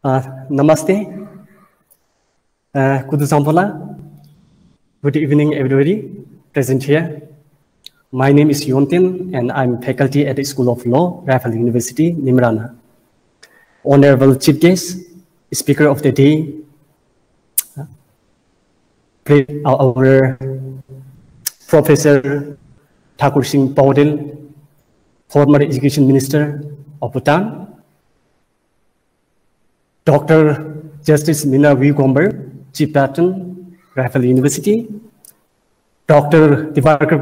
Namaste. Good evening, everybody present here. My name is Yontin, and I'm faculty at the School of Law, Raffles University, Nimrana. Honorable Chief Guest, Speaker of the Day, our Professor Thakur Powdyel, former Education Minister of Bhutan, Dr. Justice Mina V. Gomber, Chief Patron, Raffles University, Dr. Thakur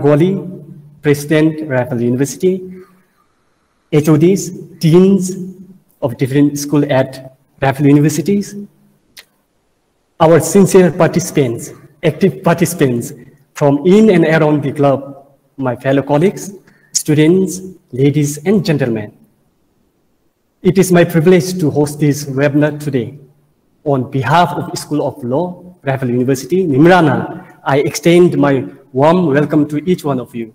President, Raffles University, HODs, deans of different schools at Raffles Universities, our sincere participants, active participants from in and around the club, my fellow colleagues, students, ladies and gentlemen. It is my privilege to host this webinar today. On behalf of the School of Law, Raffles University, Nimrana, I extend my warm welcome to each one of you.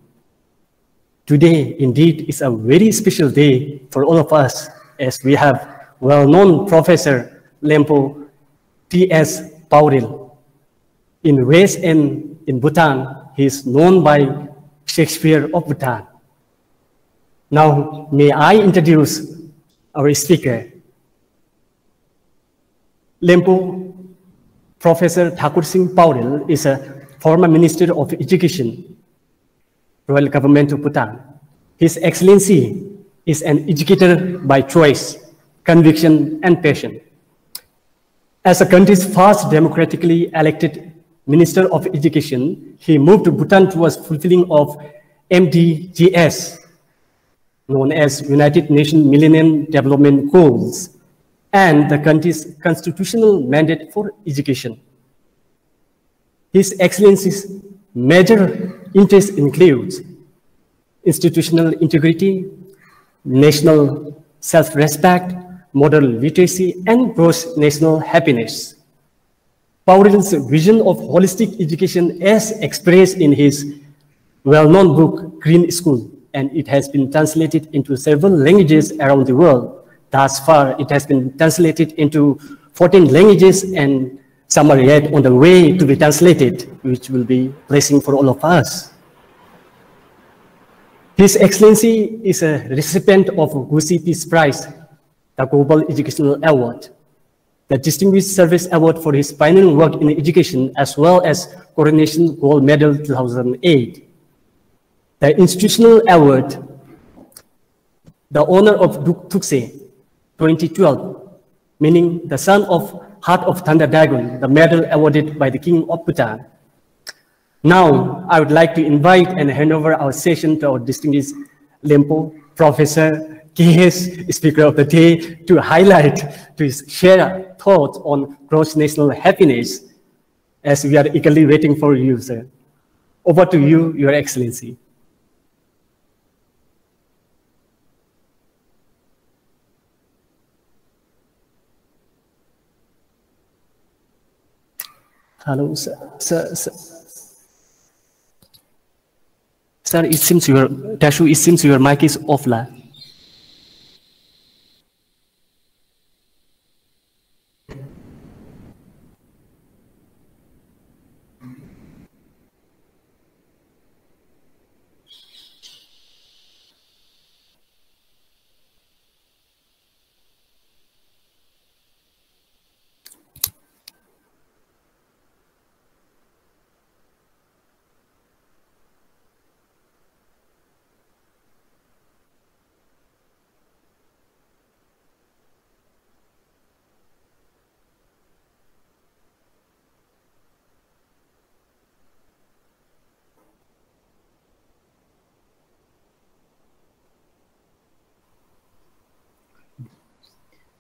Today, indeed, is a very special day for all of us, as we have well-known Professor Lempo T.S. Powdyel. In West and in Bhutan, he is known by Shakespeare of Bhutan. Now, may I introduce our speaker. Lempo Professor Thakur Powdyel is a former Minister of Education, Royal Government of Bhutan. His Excellency is an educator by choice, conviction, and passion. As the country's first democratically elected Minister of Education, he moved to Bhutan towards fulfilling of MDGs, known as United Nations Millennium Development Goals, and the country's constitutional mandate for education. His Excellency's major interests include institutional integrity, national self-respect, moral literacy, and gross national happiness. Powdyel's vision of holistic education as expressed in his well-known book, Green School, and it has been translated into several languages around the world. Thus far, it has been translated into 14 languages, and some are yet on the way to be translated, which will be a blessing for all of us. His Excellency is a recipient of Gusi Peace Prize, the Global Educational Award, the Distinguished Service Award for his pioneering work in education, as well as Coronation Gold Medal 2008. The Institutional Award, the Honor of Tukse 2012, meaning the Son of Heart of Thunder Dragon, the medal awarded by the King of Bhutan. Now, I would like to invite and hand over our session to our distinguished Lempo Professor, KS, Speaker of the Day, to highlight, to share thoughts on gross national happiness, as we are eagerly waiting for you, sir. Over to you, Your Excellency. Hello, sir. Sir, it seems your mic is offline.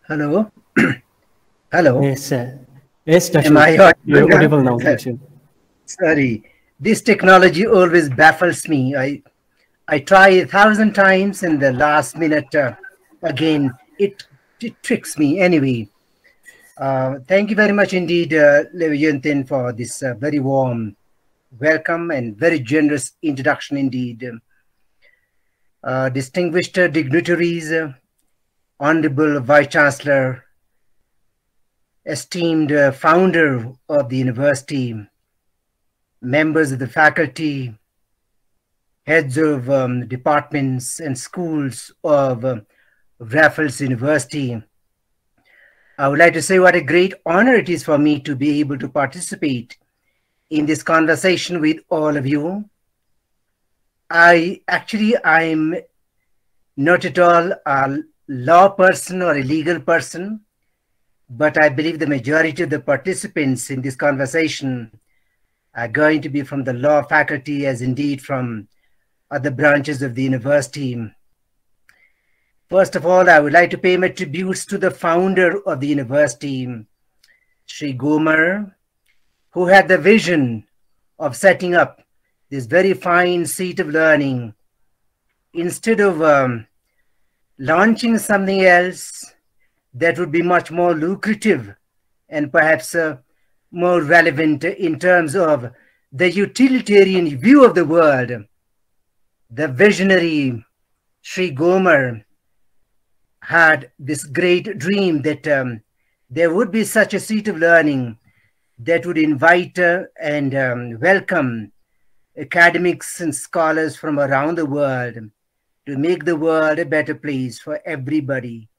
Hello. Hello. Yes, sir. Yes, Am I you're audible now. Sorry. This technology always baffles me. I try 1,000 times and the last minute, again, it tricks me. Anyway, thank you very much indeed, Yuntin, for this very warm welcome and very generous introduction indeed. Distinguished dignitaries, Honorable Vice Chancellor, esteemed founder of the university, members of the faculty, heads of departments and schools of Raffles University. I would like to say what a great honor it is for me to be able to participate in this conversation with all of you. I'm not at all a law person or a legal person, but I believe the majority of the participants in this conversation are going to be from the law faculty, as indeed from other branches of the university. First of all, I would like to pay my tributes to the founder of the university, Sri Gomer, who had the vision of setting up this very fine seat of learning. Instead of launching something else that would be much more lucrative and perhaps more relevant in terms of the utilitarian view of the world, the visionary Sri Gomer had this great dream that there would be such a seat of learning that would invite and welcome academics and scholars from around the world to make the world a better place for everybody.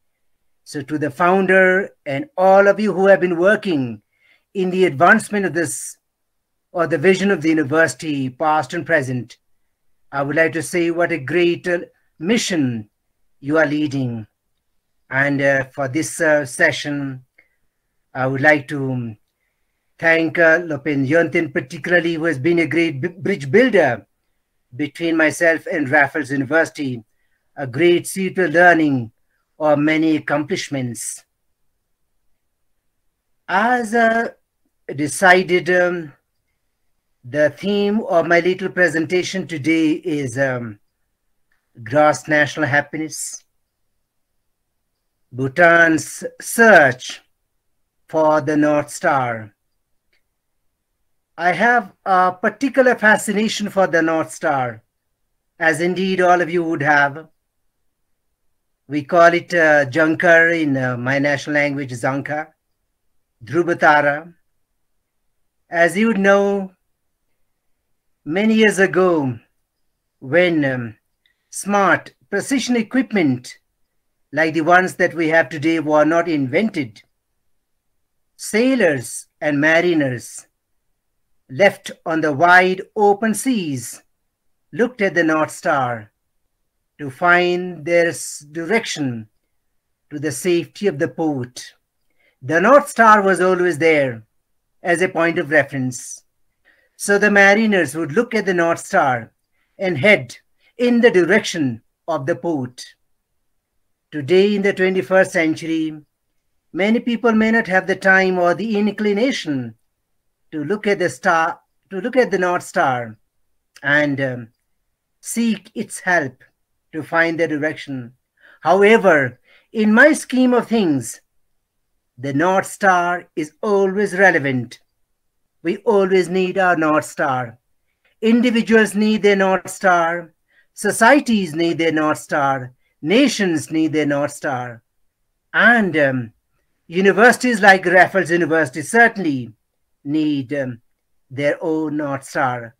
So to the founder and all of you who have been working in the advancement of this, or the vision of the university, past and present, I would like to say what a great mission you are leading. And for this session, I would like to thank Lopen Yontin particularly, who has been a great bridge builder between myself and Raffles University, a great seat of learning or many accomplishments. As decided, the theme of my little presentation today is gross national happiness, Bhutan's search for the North Star. I have a particular fascination for the North Star, as indeed all of you would have. We call it Jankar in my national language, Zanka, Dhruvatara. As you would know, many years ago, when smart precision equipment like the ones that we have today were not invented, sailors and mariners left on the wide open seas looked at the North Star to find their direction to the safety of the port. The North Star was always there as a point of reference. So the mariners would look at the North Star and head in the direction of the port. Today, in the 21st century, many people may not have the time or the inclination to look at the star, to look at the North Star and seek its help to find the direction. However, in my scheme of things, the North Star is always relevant. We always need our North Star. Individuals need their North Star. Societies need their North Star. Nations need their North Star. And universities like Raffles University certainly need their own North Star.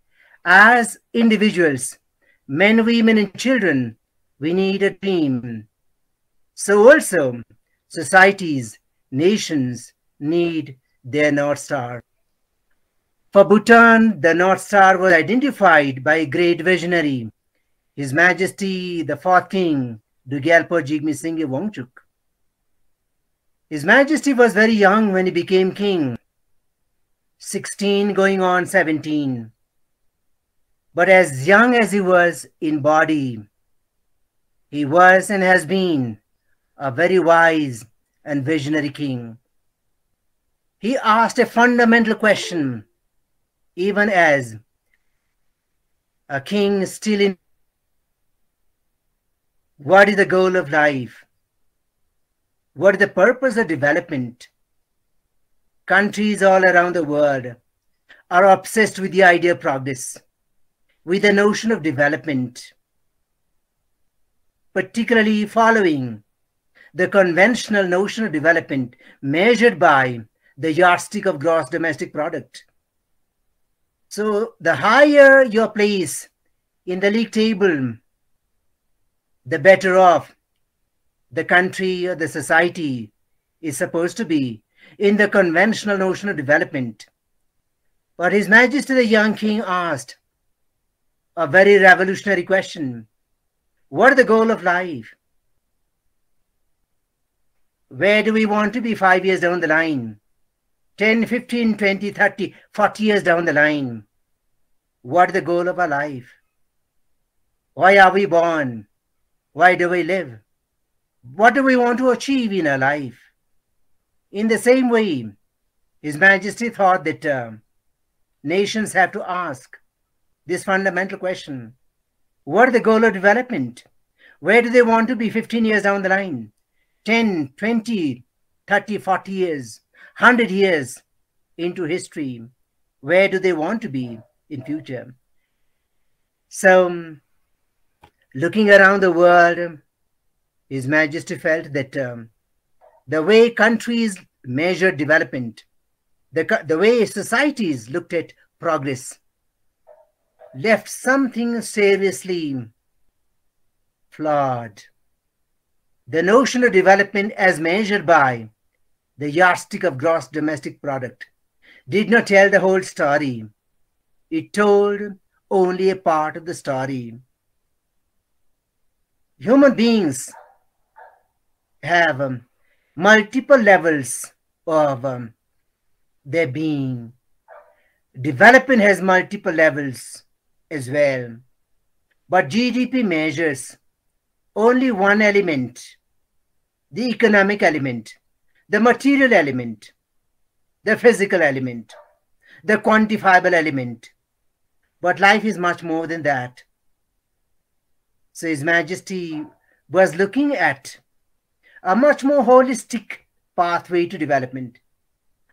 As individuals, men, women, and children, we need a dream. So also, societies, nations need their North Star. For Bhutan, the North Star was identified by a great visionary, His Majesty the Fourth King, Dugyalpo Jigme Singye Wangchuk. His Majesty was very young when he became king, 16 going on 17. But as young as he was in body, he was and has been a very wise and visionary king. He asked a fundamental question, even as a king still in, what is the goal of life? What is the purpose of development? Countries all around the world are obsessed with the idea of progress, with the notion of development, particularly following the conventional notion of development measured by the yardstick of gross domestic product. So the higher your place in the league table, the better off the country or the society is supposed to be in the conventional notion of development. But His Majesty the young king asked a very revolutionary question. What is the goal of life? Where do we want to be 5 years down the line? 10, 15, 20, 30, 40 years down the line? What is the goal of our life? Why are we born? Why do we live? What do we want to achieve in our life? In the same way, His Majesty thought that nations have to ask this fundamental question. What is the goal of development? Where do they want to be 15 years down the line? 10, 20, 30, 40 years, 100 years into history? Where do they want to be in future? So, looking around the world, His Majesty felt that the way countries measured development, the way societies looked at progress, left something seriously flawed. The notion of development as measured by the yardstick of gross domestic product did not tell the whole story. It told only a part of the story. Human beings have multiple levels of their being. Development has multiple levels as well. But GDP measures only one element, the economic element, the material element, the physical element, the quantifiable element. But life is much more than that. So His Majesty was looking at a much more holistic pathway to development,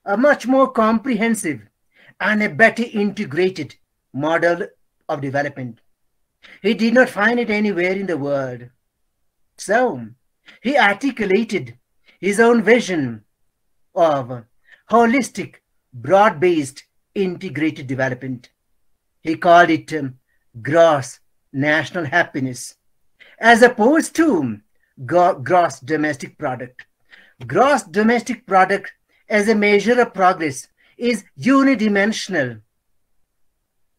a much more comprehensive and a better integrated model of development. He did not find it anywhere in the world. So he articulated his own vision of holistic, broad-based, integrated development. He called it gross national happiness, as opposed to gross domestic product. Gross domestic product as a measure of progress is unidimensional.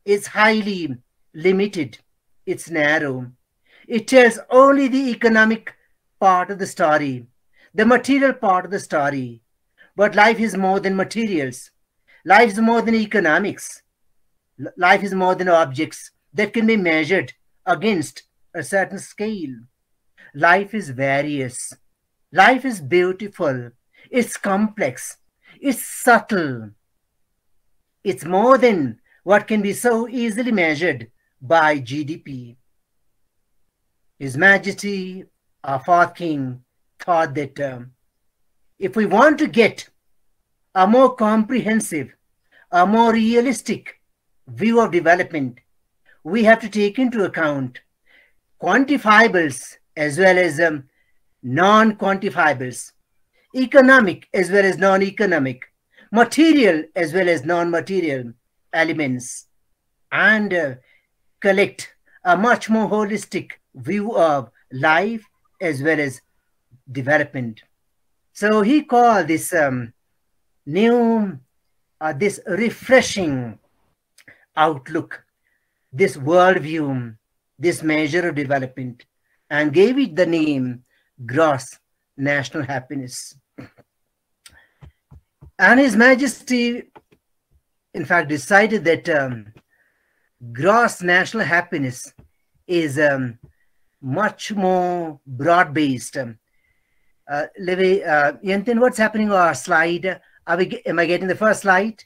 It's highly limited. It's narrow. It tells only the economic part of the story, the material part of the story. But life is more than materials. Life is more than economics. Life is more than objects that can be measured against a certain scale. Life is various. Life is beautiful. It's complex. It's subtle. It's more than what can be so easily measured by GDP. His Majesty, our fourth king, thought that if we want to get a more comprehensive, a more realistic view of development, we have to take into account quantifiables as well as non-quantifiables, economic as well as non-economic, material as well as non-material elements, and collect a much more holistic view of life as well as development. So he called this this refreshing outlook, this worldview, this measure of development, and gave it the name gross national happiness. And His Majesty, in fact, decided that gross national happiness is much more broad-based. Yentin, what's happening on our slide? Am I getting the first slide?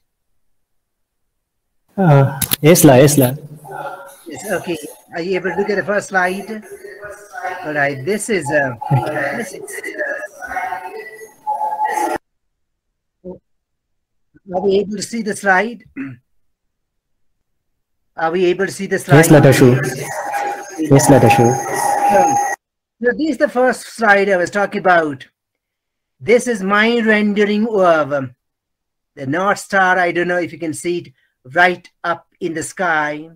Yes. Yes, okay. Are you able to look at the first slide? All right, this is are we able to see the slide? Are we able to see the slide? Yes, Ladashu. Yes, Ladashu. So this is the first slide I was talking about. This is my rendering of The North Star, I don't know if you can see it right up in the sky.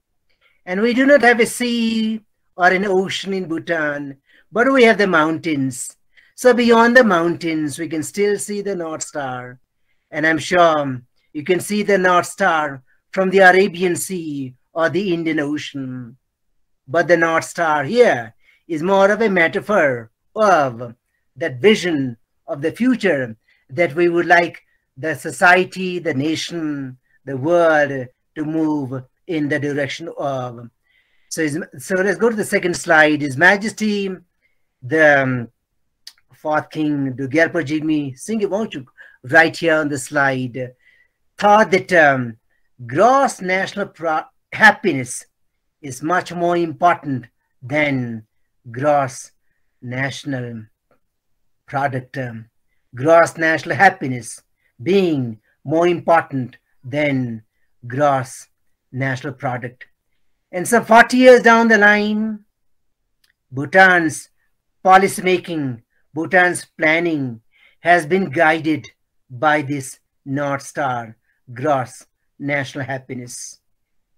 And we do not have a sea or an ocean in Bhutan, but we have the mountains. So beyond the mountains, we can still see the North Star. And I'm sure you can see the North Star from the Arabian Sea or the Indian Ocean. But the North Star here is more of a metaphor of that vision of the future that we would like the society, the nation, the world to move in the direction of. So let's go to the second slide. His Majesty, the fourth king, Dugyalpa Jigme Singh, won't you right here on the slide, thought that gross national happiness is much more important than gross national product. Gross national happiness being more important than gross national product. And some 40 years down the line, Bhutan's policy making, Bhutan's planning has been guided by this North Star, gross national happiness,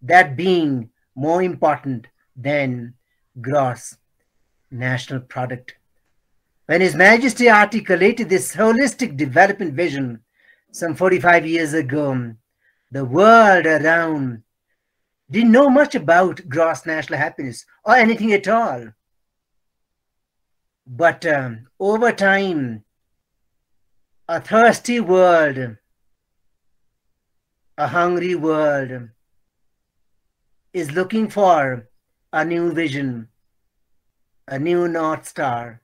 that being more important than gross national product. When His Majesty articulated this holistic development vision some 45 years ago, the world around didn't know much about gross national happiness or anything at all. But over time, a thirsty world, a hungry world is looking for a new vision, a new North Star.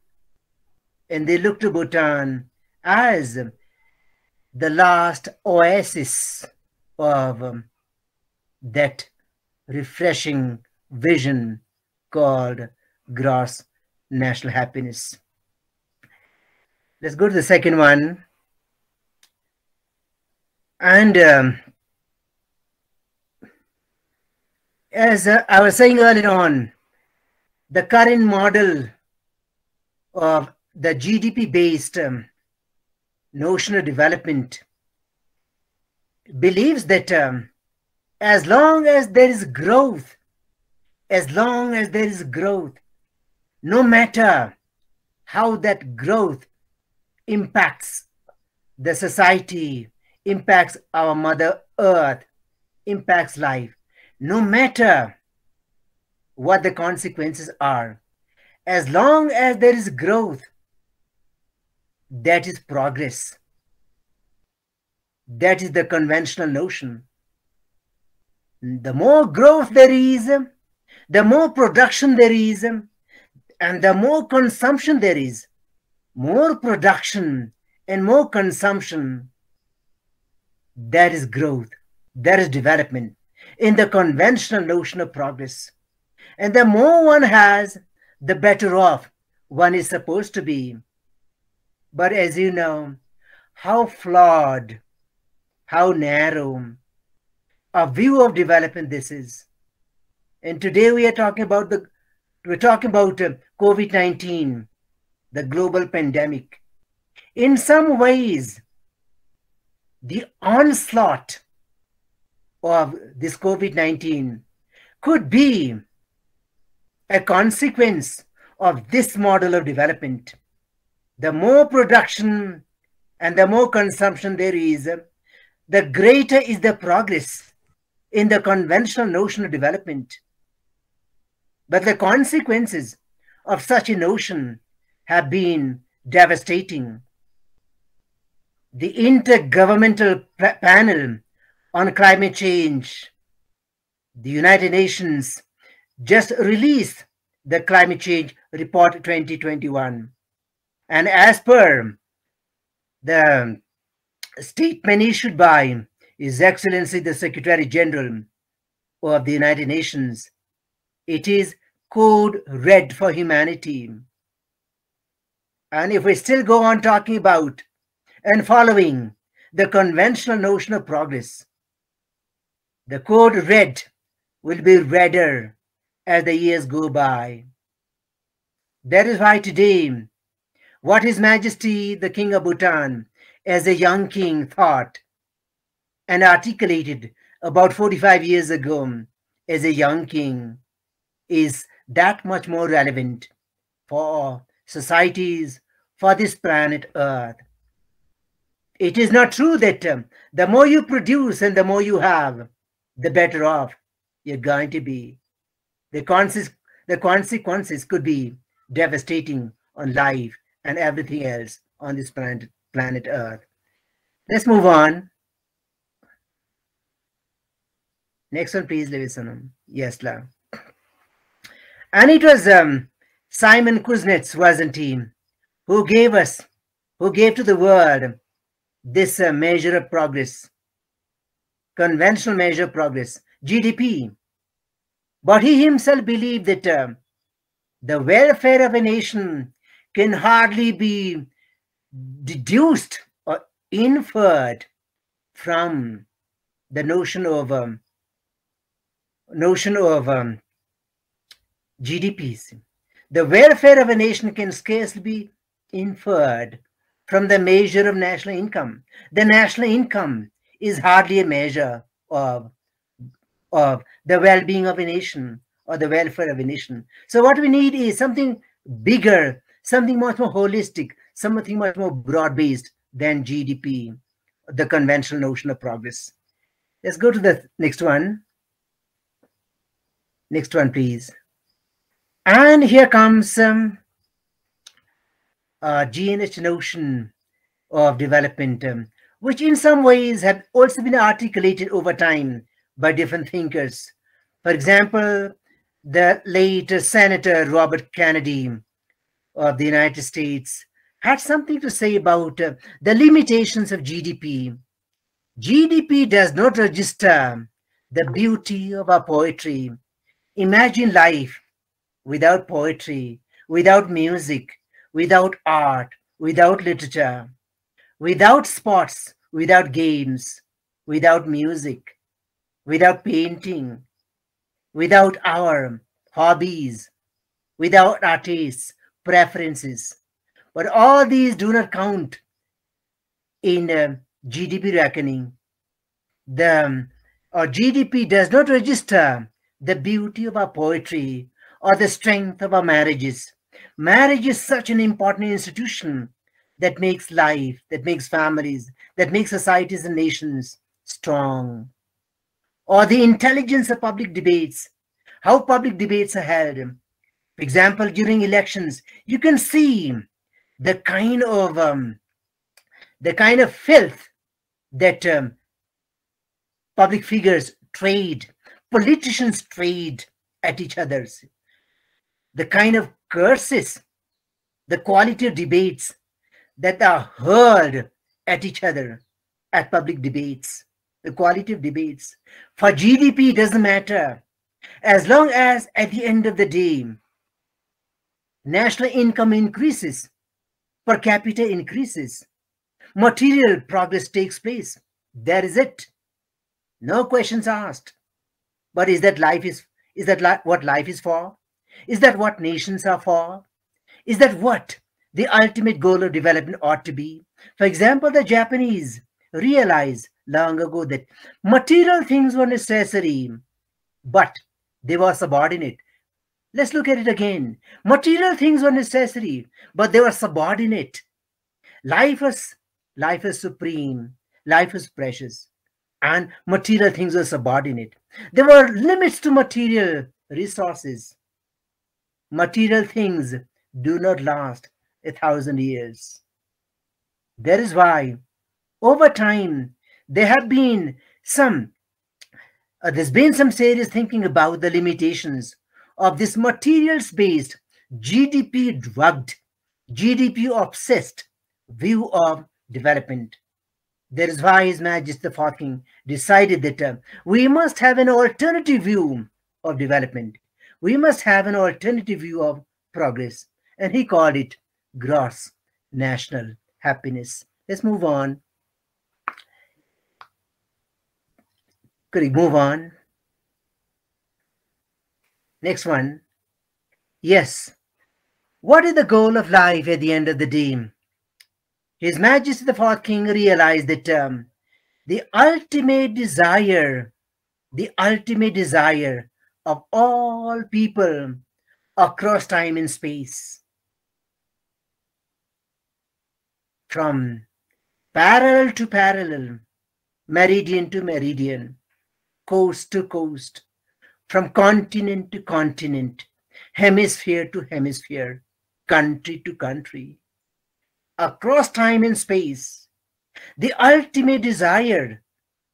And they look to Bhutan as the last oasis of that refreshing vision called gross national happiness. Let's go to the second one. And as I was saying earlier on, the current model of the GDP-based notion of development believes that as long as there is growth, no matter how that growth impacts the society, impacts our Mother Earth, impacts life, no matter what the consequences are, as long as there is growth, that is progress. That is the conventional notion. The more growth there is, the more production there is, and the more consumption there is. More production and more consumption, that is growth, that is development in the conventional notion of progress. And the more one has, the better off one is supposed to be. But as you know, how flawed, how narrow a view of development this is. And today we are talking about COVID-19, the global pandemic. In some ways, the onslaught of this COVID-19 could be a consequence of this model of development. The more production and the more consumption there is, the greater is the progress in the conventional notion of development. But the consequences of such a notion have been devastating. The Intergovernmental Panel on Climate Change, the United Nations, just released the Climate Change Report 2021. And as per the statement issued by His Excellency the Secretary General of the United Nations, it is code red for humanity. And if we still go on talking about and following the conventional notion of progress, the code red will be redder as the years go by. That is why today, what His Majesty the King of Bhutan, as a young king, thought and articulated about 45 years ago as a young king is that much more relevant for societies, for this planet Earth. It is not true that the more you produce and the more you have, the better off you're going to be. The consequences could be devastating on life and everything else on this planet Earth. Let's move on. Next one, please, Levisanam. Yes, love. And it was Simon Kuznets, wasn't he, who gave to the world this measure of progress, conventional measure of progress, GDP. But he himself believed that the welfare of a nation can hardly be deduced or inferred from the notion of GDPs. The welfare of a nation can scarcely be inferred from the measure of national income. The national income is hardly a measure of the well-being of a nation or the welfare of a nation. So what we need is something bigger, something much more holistic, something much more broad-based than GDP, the conventional notion of progress. Let's go to the next one. Next one, please. And here comes GNH notion of development, which in some ways have also been articulated over time by different thinkers. For example, the late Senator Robert Kennedy of the United States had something to say about the limitations of GDP. GDP does not register the beauty of our poetry. Imagine life without poetry, without music, without art, without literature, without sports, without games, without music, without painting, without our hobbies, without our tastes, preferences. But all these do not count in GDP reckoning. Our GDP does not register the beauty of our poetry or the strength of our marriages. Marriage is such an important institution that makes life, that makes families, that makes societies and nations strong. Or the intelligence of public debates, how public debates are held. For example, during elections, you can see the kind of filth that public figures trade, politicians trade at each other's, the kind of curses, the quality of debates that are heard at each other at public debates, the quality of debates. For GDP, it doesn't matter. As long as at the end of the day, national income increases, per capita increases, material progress takes place. That is it. No questions asked. But is that what life is for? Is that what nations are for? Is that what the ultimate goal of development ought to be? For example, the Japanese realized long ago that material things were necessary, but they were subordinate. Let's look at it again. Material things were necessary, but they were subordinate. Life was supreme. Life was precious. And material things were subordinate. There were limits to material resources. Material things do not last 1,000 years. That is why, over time, there's been some serious thinking about the limitations of this materials-based, GDP-drugged, GDP-obsessed view of development. That is why His Majesty the Fourth King decided that we must have an alternative view of development. We must have an alternative view of progress. And he called it gross national happiness. Let's move on. Could we move on? Next one. Yes. What is the goal of life at the end of the day? His Majesty the Fourth King realized that The ultimate desire of all people across time and space, from parallel to parallel, meridian to meridian, coast to coast, from continent to continent, hemisphere to hemisphere, country to country, across time and space, the ultimate desire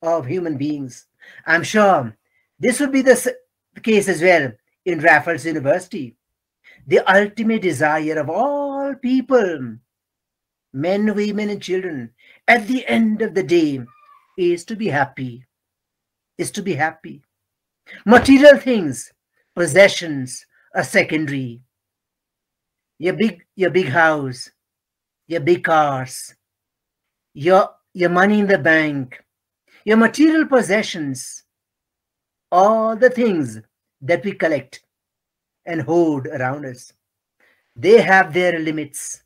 of human beings. I'm sure this would be the case as well in Raffles University. The ultimate desire of all people, men, women, and children, at the end of the day, is to be happy. Material things, possessions are secondary. Your big house, your big cars, your money in the bank, your material possessions, all the things that we collect and hoard around us, they have their limits.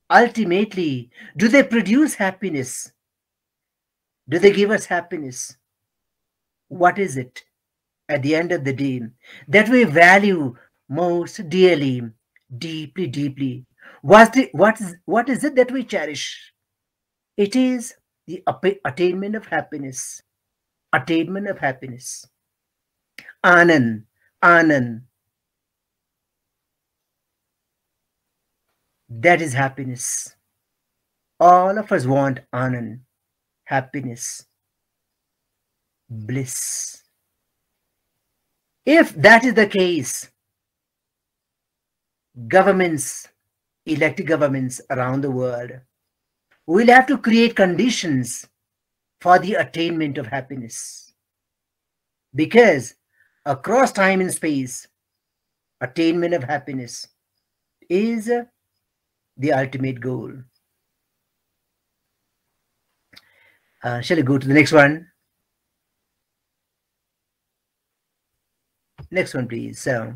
Ultimately, do they produce happiness? Do they give us happiness? What is it at the end of the day that we value most dearly, deeply, deeply? What is it that we cherish? It is the attainment of happiness. Attainment of happiness. Anand. That is happiness. All of us want Anand, happiness, bliss. If that is the case, governments, elected governments around the world, will have to create conditions for the attainment of happiness. Because across time and space, attainment of happiness is the ultimate goal. Shall we go to the next one? Next one, please. So,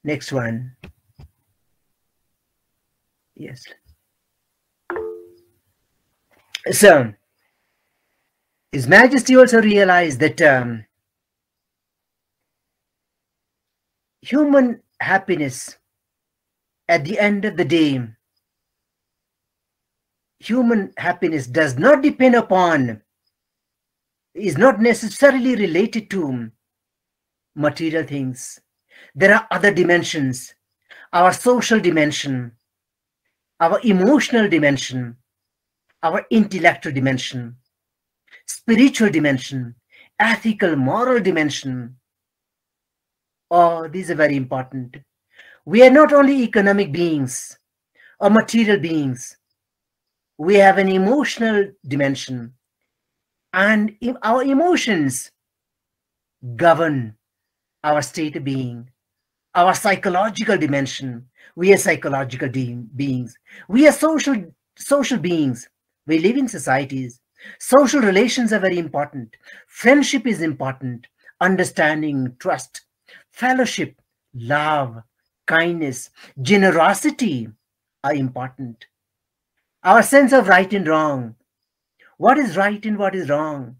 next one. Yes. So, His Majesty also realized that human happiness, at the end of the day, human happiness does not depend upon, is not necessarily related to material things. There are other dimensions, our social dimension, our emotional dimension, our intellectual dimension, spiritual dimension, ethical, moral dimension. Oh, these are very important. We are not only economic beings or material beings. We have an emotional dimension, and our emotions govern our state of being. Our psychological dimension, we are psychological beings. We are social beings. We live in societies. Social relations are very important. Friendship is important. Understanding, trust, fellowship, love, kindness, generosity are important. Our sense of right and wrong. What is right and what is wrong?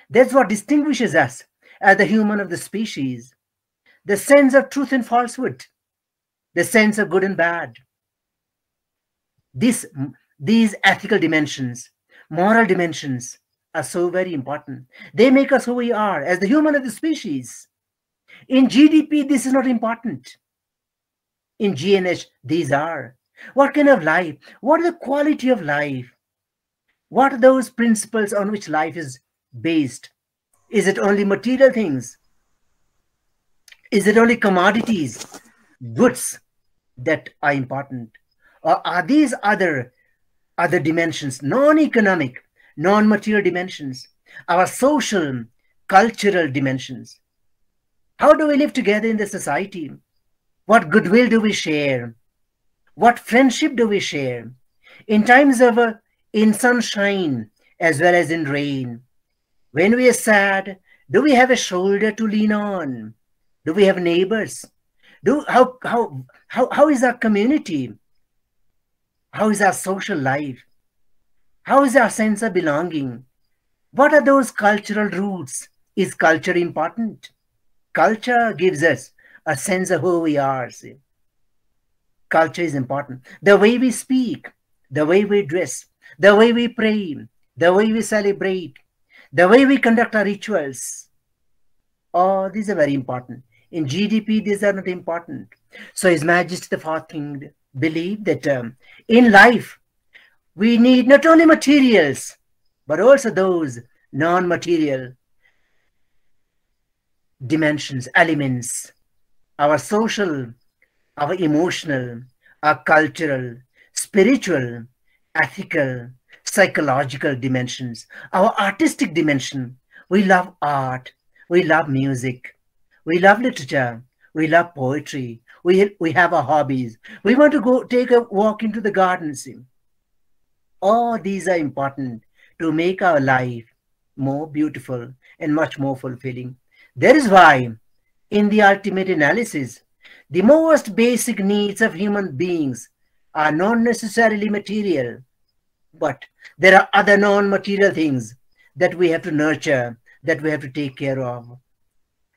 That's what distinguishes us as the human of the species. The sense of truth and falsehood. The sense of good and bad. These ethical dimensions, moral dimensions are so very important. They make us who we are as the human of the species. In GDP, this is not important. In GNH, these are. What kind of life? What is the quality of life? What are those principles on which life is based? Is it only material things? Is it only commodities, goods that are important? Or are these other dimensions, non-economic, non-material dimensions, our social, cultural dimensions? How do we live together in the society? What goodwill do we share? What friendship do we share? In times of in sunshine as well as in rain. When we are sad, do we have a shoulder to lean on? Do we have neighbors? How is our community? How is our social life? How is our sense of belonging? What are those cultural roots? Is culture important? Culture gives us a sense of who we are. See? Culture is important. The way we speak, the way we dress, the way we pray, the way we celebrate, the way we conduct our rituals. Oh, these are very important. In GDP, these are not important. So His Majesty the Fourth King believed that in life, we need not only materials, but also those non-material dimensions, elements, our social, our emotional, our cultural, spiritual, ethical, psychological dimensions, our artistic dimension. We love art, we love music, we love literature, we love poetry, we have our hobbies. We want to go take a walk into the gardens. All these are important to make our life more beautiful and much more fulfilling. That is why, in the ultimate analysis, the most basic needs of human beings are not necessarily material, but there are other non-material things that we have to nurture, that we have to take care of.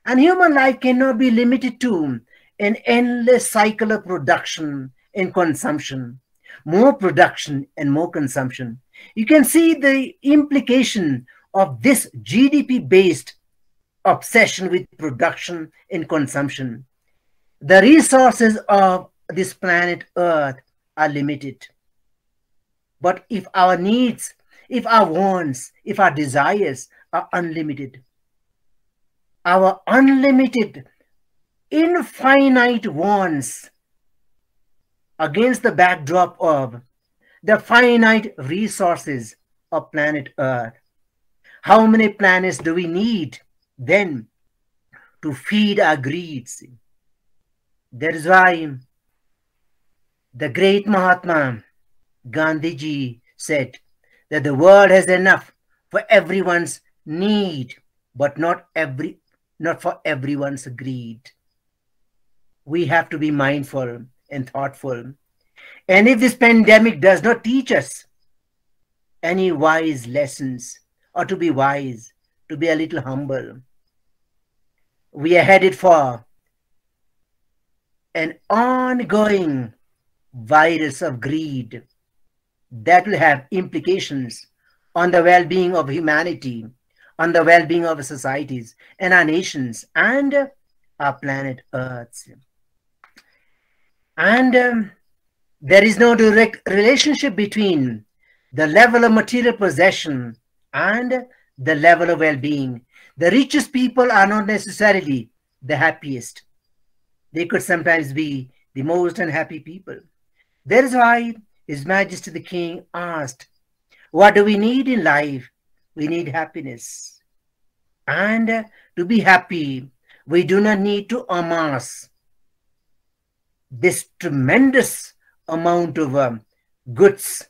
And human life cannot be limited to an endless cycle of production and consumption, more production and more consumption. You can see the implication of this GDP-based obsession with production and consumption. The resources of this planet Earth are limited. But if our needs, if our wants, if our desires are unlimited, our unlimited, infinite wants against the backdrop of the finite resources of planet Earth, how many planets do we need then to feed our greeds? That is why the great Mahatma Gandhiji said that the world has enough for everyone's need, but not for everyone's greed. We have to be mindful and thoughtful. And if this pandemic does not teach us any wise lessons, or to be wise, to be a little humble, we are headed for an ongoing virus of greed that will have implications on the well-being of humanity, on the well-being of societies and our nations and our planet Earth. And there is no direct relationship between the level of material possession and the level of well-being. The richest people are not necessarily the happiest. They could sometimes be the most unhappy people. That is why His Majesty the King asked, what do we need in life? We need happiness. And to be happy, we do not need to amass this tremendous amount of goods,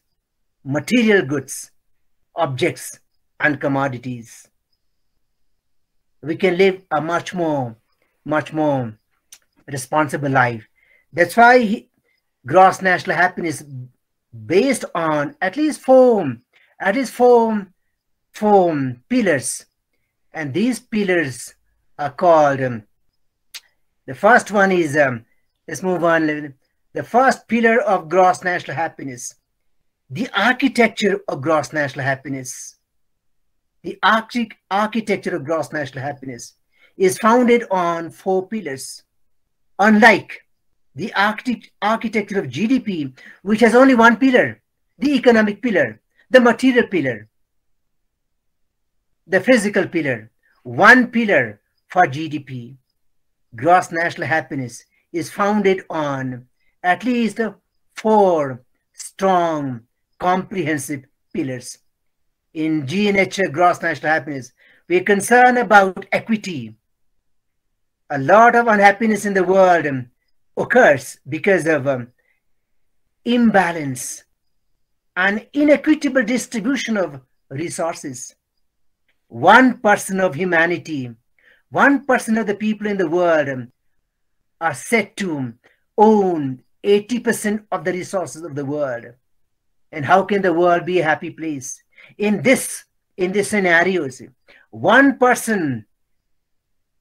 material goods, objects, and commodities. We can live a much more responsible life. That's why gross national happiness based on at least four pillars. And these pillars are called, the first one is, let's move on. The first pillar of gross national happiness, the architecture of gross national happiness. The architecture of gross national happiness is founded on 4 pillars. Unlike the architecture of GDP, which has only 1 pillar, the economic pillar, the material pillar, the physical pillar, 1 pillar for GDP. Gross national happiness is founded on at least 4 strong, comprehensive pillars. In GNH, gross national happiness, we are concerned about equity. A lot of unhappiness in the world occurs because of imbalance and inequitable distribution of resources. 1% of humanity, 1% of the people in the world are said to own 80% of the resources of the world. And how can the world be a happy place? In this in this scenario. See, one person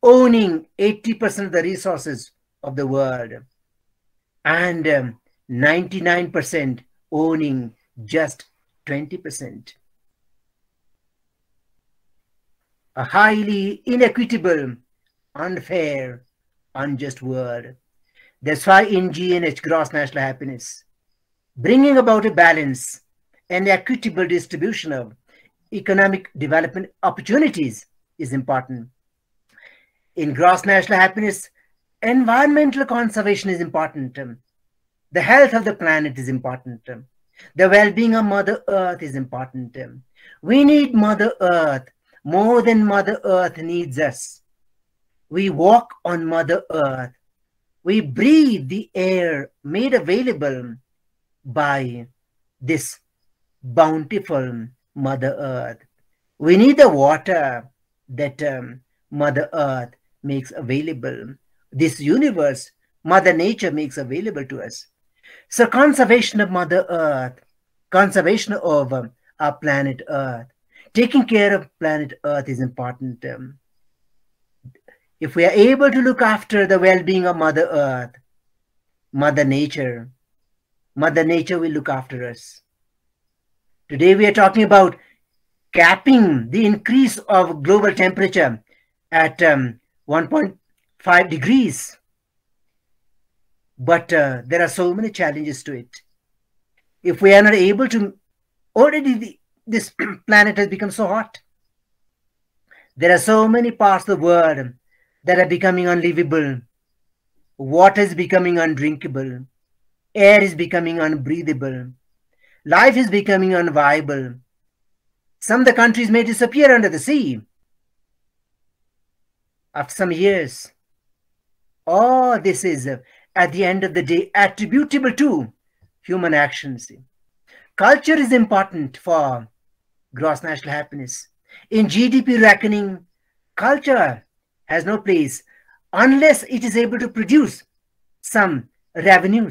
owning 80% of the resources of the world, and 99% owning just 20%. A highly inequitable, unfair, unjust world. That's why in GNH, gross national happiness, bringing about a balance and equitable distribution of economic development opportunities is important. In gross national happiness, environmental conservation is important. The health of the planet is important. The well-being of Mother Earth is important. We need Mother Earth more than Mother Earth needs us. We walk on Mother Earth. We breathe the air made available by this bountiful Mother Earth. We need the water that Mother Earth makes available. This universe, Mother Nature makes available to us. So conservation of Mother Earth, conservation of our planet Earth, taking care of planet Earth is important. If we are able to look after the well-being of Mother Earth, Mother Nature will look after us. Today we are talking about capping the increase of global temperature at 1.5 degrees. But there are so many challenges to it. If we are not able to, already this planet has become so hot. There are so many parts of the world that are becoming unlivable. Water is becoming undrinkable. Air is becoming unbreathable. Life is becoming unviable. Some of the countries may disappear under the sea after some years. All this is, at the end of the day, attributable to human actions. Culture is important for gross national happiness. In GDP reckoning, culture has no place unless it is able to produce some revenue,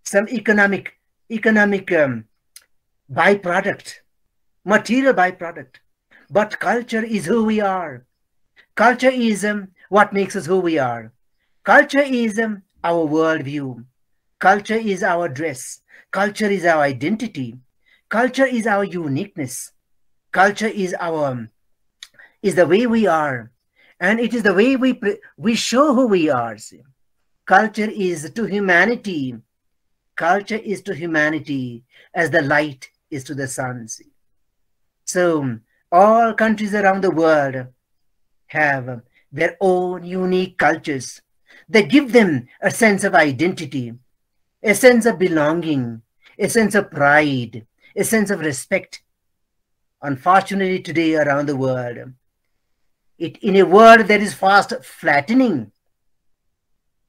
some economic byproduct, material byproduct. But culture is who we are. Culture is what makes us who we are. Culture is our worldview. Culture is our dress. Culture is our identity. Culture is our uniqueness. Culture is the way we are, and it is the way we show who we are. Culture is to humanity. Culture is to humanity as the light is to the sun. So all countries around the world have their own unique cultures. They give them a sense of identity, a sense of belonging, a sense of pride, a sense of respect. Unfortunately, today around the world, in a world that is fast flattening,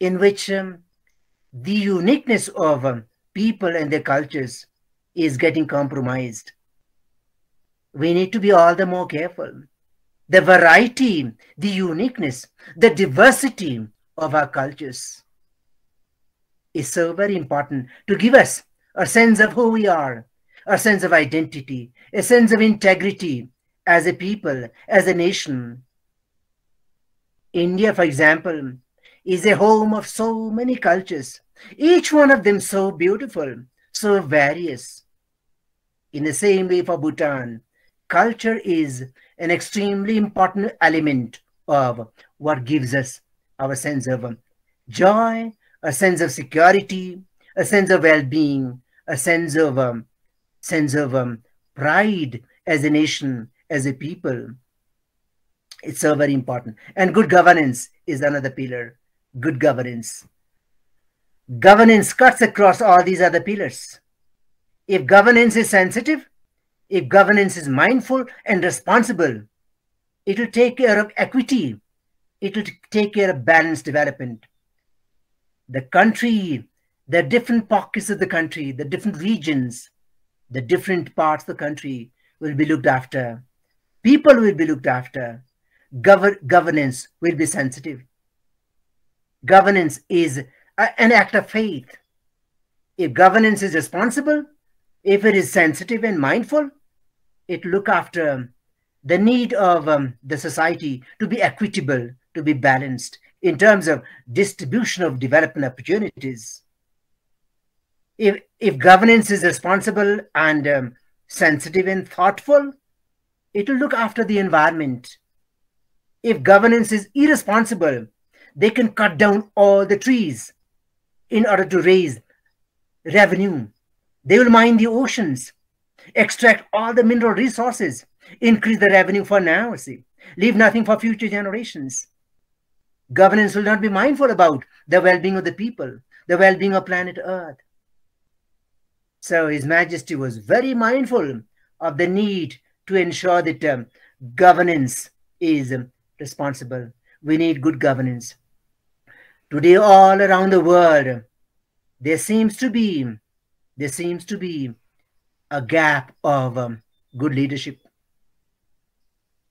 in which the uniqueness of people and their cultures is getting compromised, we need to be all the more careful. The variety, the uniqueness, the diversity of our cultures is so very important to give us a sense of who we are, a sense of identity, a sense of integrity as a people, as a nation. India, for example, is a home of so many cultures, each one of them so beautiful, so various. In the same way for Bhutan, culture is an extremely important element of what gives us our sense of joy, a sense of security, a sense of well-being, a sense of pride as a nation, as a people. It's so very important. And good governance is another pillar. Good governance. Governance cuts across all these other pillars. If governance is sensitive, if governance is mindful and responsible, it will take care of equity. It will take care of balanced development. The country, the different pockets of the country, the different regions, the different parts of the country will be looked after. People will be looked after. Governance will be sensitive. Governance is an act of faith. If governance is responsible, if it is sensitive and mindful, it look after the need of the society to be equitable, to be balanced in terms of distribution of development opportunities. If governance is responsible and sensitive and thoughtful, it will look after the environment. If governance is irresponsible, they can cut down all the trees in order to raise revenue. They will mine the oceans, extract all the mineral resources, increase the revenue for now, see, leave nothing for future generations. Governance will not be mindful about the well-being of the people, the well-being of planet Earth. So His Majesty was very mindful of the need to ensure that governance is responsible. We need good governance. Today, all around the world, there seems to be a gap of good leadership.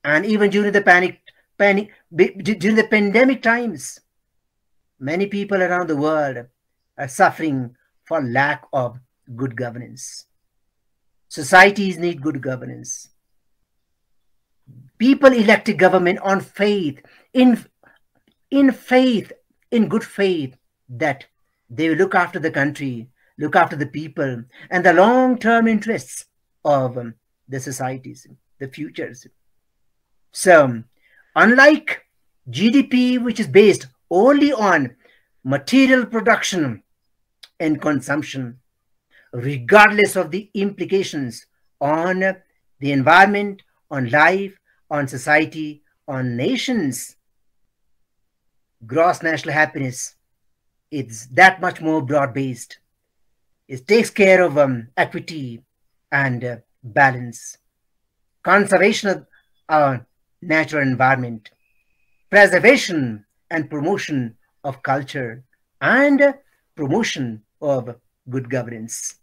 And even during the during the pandemic times, many people around the world are suffering for lack of good governance. Societies need good governance. People elected government on faith, in good faith that they will look after the country, look after the people, and the long-term interests of the societies, the futures. So, unlike GDP, which is based only on material production and consumption, regardless of the implications on the environment, on life, on society, on nations, gross national happiness is that much more broad-based. It takes care of equity and balance, conservation of our natural environment, preservation and promotion of culture, and promotion of good governance.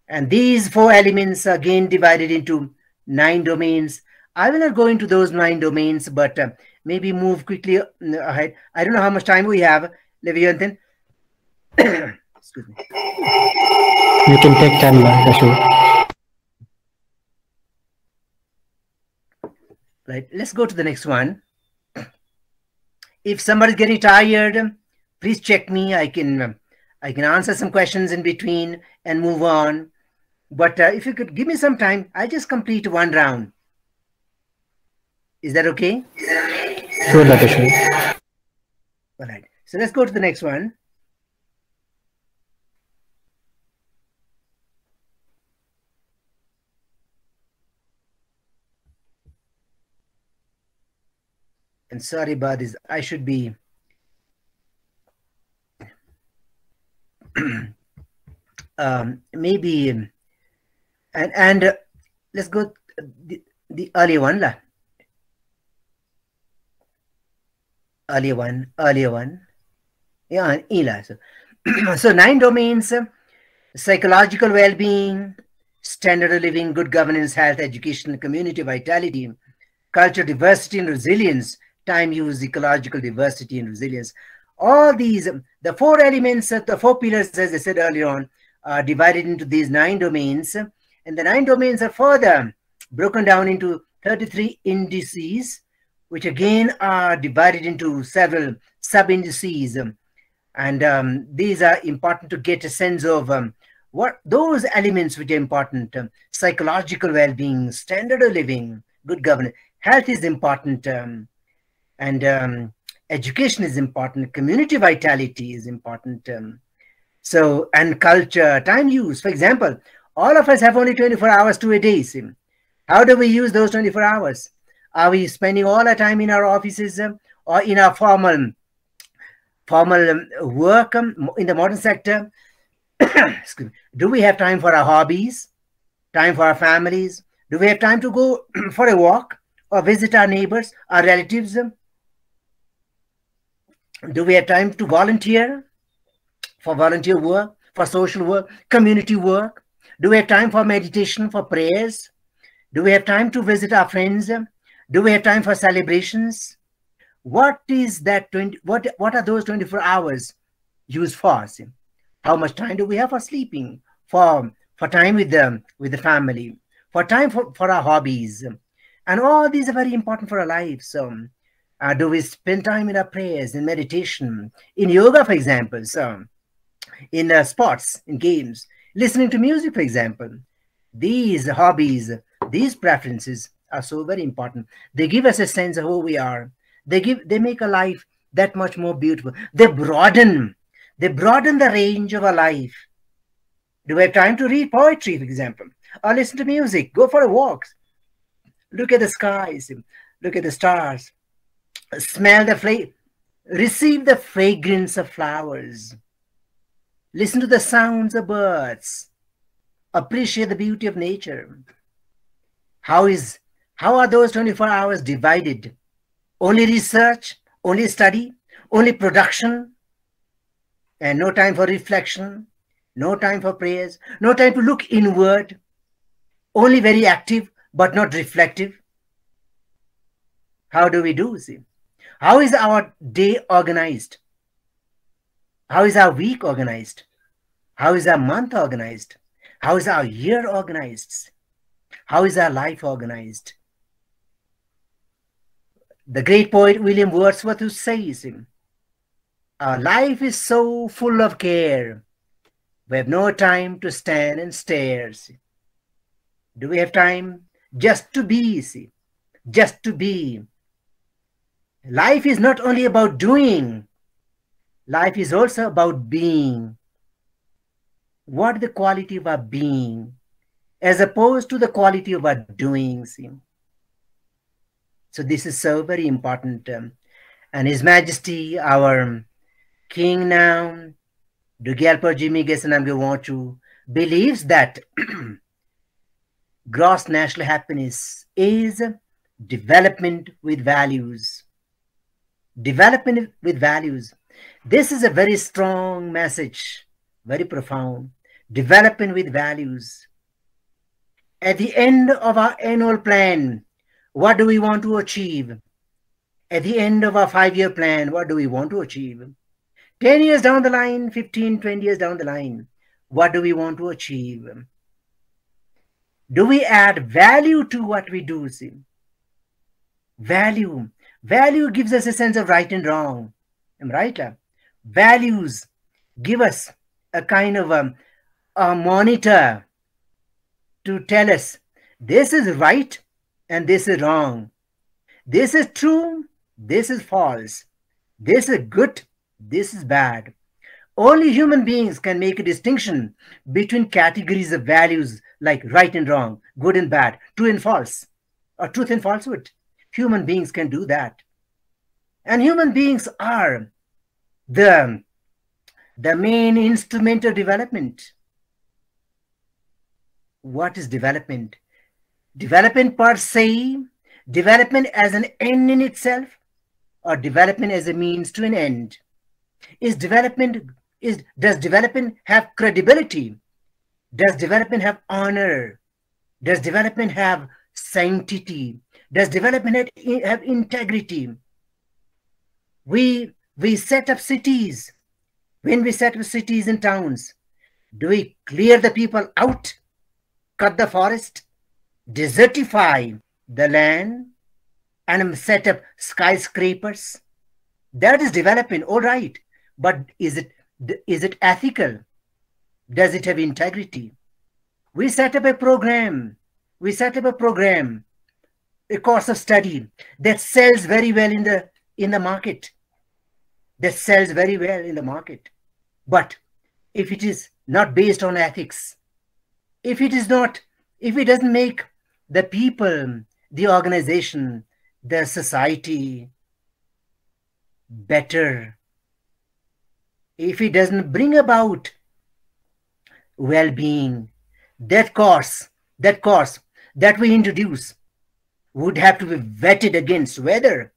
And these 4 elements are again divided into 9 domains. I will not go into those 9 domains, but maybe move quickly ahead. I don't know how much time we have, Leviathan. Excuse me. You can take time, Ashok. Right, let's go to the next one. If somebody's getting tired, please check me. I can answer some questions in between and move on. But if you could give me some time, I'll just complete 1 round. Is that okay? Sure, Dr. Ashok. All right. So let's go to the next one. And sorry about this. I should be maybe and let's go the earlier one. Earlier one. Yeah, Ela. So 9 domains: psychological well-being, standard of living, good governance, health, education, community vitality, culture, diversity and resilience, time use, ecological diversity and resilience. All these, the 4 elements, the 4 pillars, as I said earlier on, are divided into these 9 domains. And the 9 domains are further broken down into 33 indices, which again are divided into several sub-indices. And these are important to get a sense of what those elements which are important: psychological well-being, standard of living, good governance, health is important, and education is important, community vitality is important. So, and culture, time use. For example, all of us have only 24 hours to a day. How do we use those 24 hours? Are we spending all our time in our offices or in our formal work in the modern sector? Excuse me. Do we have time for our hobbies, time for our families? Do we have time to go for a walk or visit our neighbors, our relatives? Do we have time to volunteer for volunteer work, for social work, community work? Do we have time for meditation, for prayers? Do we have time to visit our friends? Do we have time for celebrations? What is that what are those 24 hours used for? How much time do we have for sleeping, for time with the family, for our hobbies. And all these are very important for our lives. Do we spend time in our prayers, in meditation, in yoga, for example, in sports, in games, listening to music, for example? These hobbies, these preferences are so very important. They give us a sense of who we are. They make a life that much more beautiful. They broaden the range of our life. Do we have time to read poetry, for example, or listen to music, go for a walk, look at the skies, look at the stars, smell receive the fragrance of flowers, listen to the sounds of birds, appreciate the beauty of nature? How are those 24 hours divided? Only research, only study, only production, and no time for reflection, no time for prayers, no time to look inward, only very active but not reflective? How do we do? See, how is our day organized? How is our week organized? How is our month organized? How is our year organized? How is our life organized? The great poet William Wordsworth says, our life is so full of care, we have no time to stand and stare. Do we have time just to be? See, just to be. Life is not only about doing, life is also about being. What is the quality of our being as opposed to the quality of our doing? See? So this is so very important. And His Majesty, our King now, Dugyalpa Jimmy Gesanamgewonchu, believes that gross national happiness is development with values. Development with values. This is a very strong message, very profound. Development with values. At the end of our annual plan, what do we want to achieve? At the end of our 5-year plan, what do we want to achieve? 10 years down the line, 15, 20 years down the line, what do we want to achieve? Do we add value to what we do? See? Value. Value gives us a sense of right and wrong. Am I right? Values give us a kind of a monitor to tell us this is right and this is wrong. This is true, this is false. This is good, this is bad. Only human beings can make a distinction between categories of values like right and wrong, good and bad, true and false, or truth and falsehood. Human beings can do that. And human beings are the main instrument of development. What is development? Development per se, development as an end in itself, or development as a means to an end? Does development have credibility? Does development have honor? Does development have sanctity? Does development have integrity? We set up cities. When we set up cities and towns, do we clear the people out, cut the forest, desertify the land, and set up skyscrapers? That is development, all right. But is it ethical? Does it have integrity? We set up a program. A course of study that sells very well in the market. But if it is not based on ethics, if it doesn't make the people, the organization, the society better, if it doesn't bring about well-being, that course that we introduce would have to be vetted against whether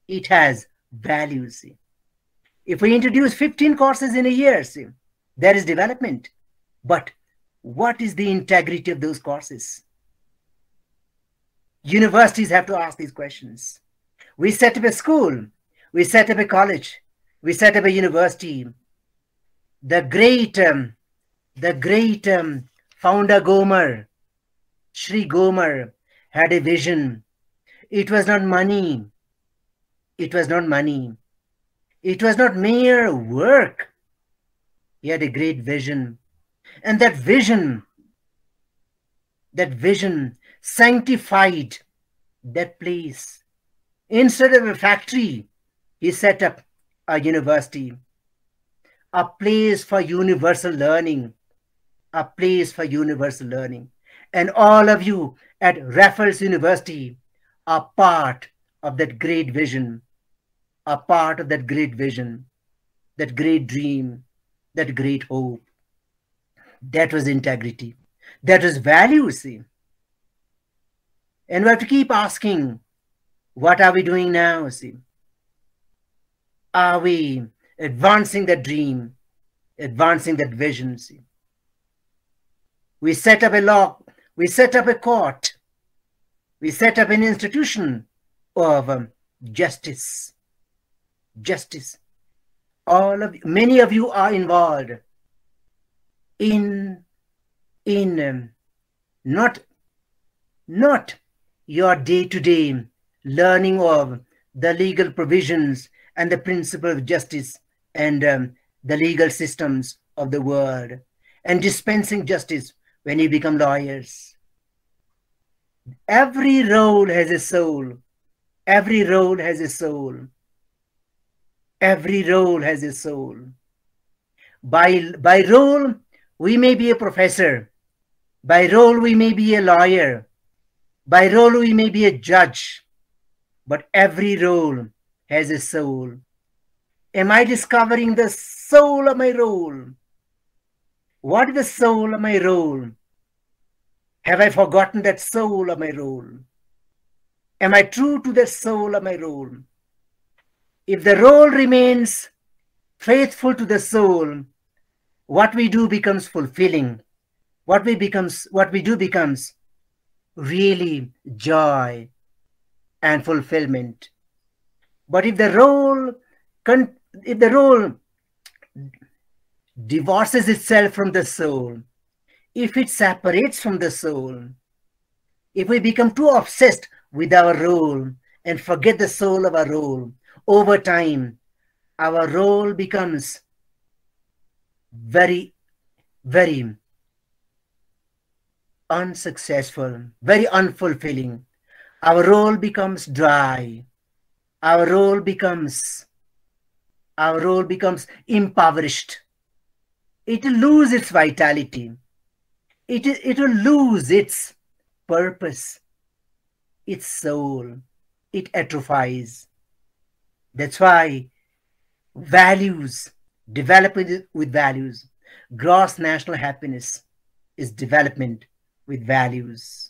it has values. If we introduce 15 courses in a year, there is development. But what is the integrity of those courses? Universities have to ask these questions. We set up a school, we set up a college, we set up a university. The great founder Gomer Sri Gomar had a vision. It was not money. It was not money. It was not mere work. He had a great vision. And that vision sanctified that place. Instead of a factory, he set up a university, a place for universal learning, a place for universal learning. And all of you at Raffles University are part of that great vision, are part of that great vision, that great dream, that great hope. That was integrity. That was value, see. And we have to keep asking, what are we doing now, see? Are we advancing that dream, advancing that vision, see? We set up a law, we set up a court, we set up an institution of justice. Justice. Many of you are involved in not your day-to-day learning of the legal provisions and the principle of justice and the legal systems of the world and dispensing justice when you become lawyers. Every role has a soul. Every role has a soul. Every role has a soul. By role, we may be a professor. By role, we may be a lawyer. By role, we may be a judge. But every role has a soul. Am I discovering the soul of my role? What is the soul of my role? Have I forgotten that soul of my role? Am I true to the soul of my role? If the role remains faithful to the soul, what we do becomes fulfilling. What we do becomes really joy and fulfillment. But if the role divorces itself from the soul, if it separates from the soul, if we become too obsessed with our role and forget the soul of our role, over time, our role becomes very, very unsuccessful, very unfulfilling. Our role becomes dry. Our role becomes impoverished. It will lose its vitality. It will lose its purpose, its soul. It atrophies. That's why values, development with values, gross national happiness is development with values.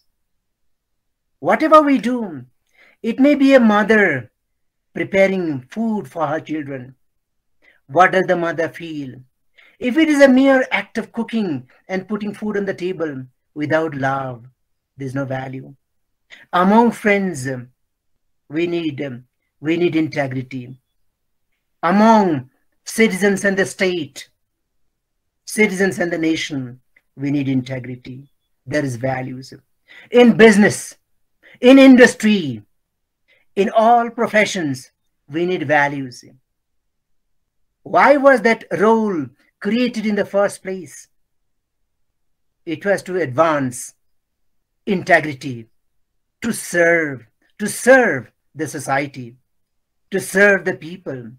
Whatever we do, it may be a mother preparing food for her children. What does the mother feel? If it is a mere act of cooking and putting food on the table without love, there's no value. Among friends, we need integrity. Among citizens and the state, citizens and the nation, we need integrity. There is values. In business, in industry, in all professions, we need values. Why was that role created in the first place? It was to advance integrity, to serve the society, to serve the people,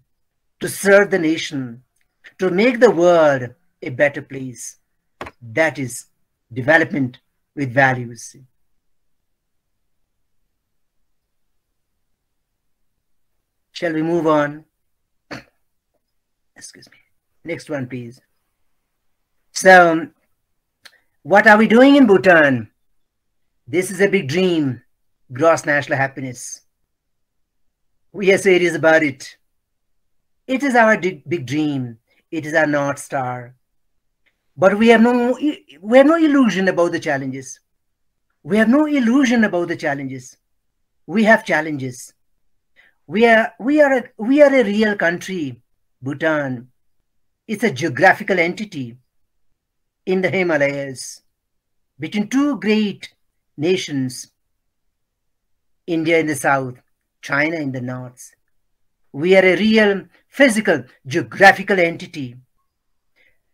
to serve the nation, to make the world a better place. That is development with values. Shall we move on? Excuse me. Next one, please. So, what are we doing in Bhutan? This is a big dream, gross national happiness. We are serious about it. It is our big dream. It is our North Star. But we have no illusion about the challenges. We have no illusion about the challenges. We have challenges. We are a real country, Bhutan. It's a geographical entity in the Himalayas between two great nations, India in the south, China in the north. We are a real physical, geographical entity.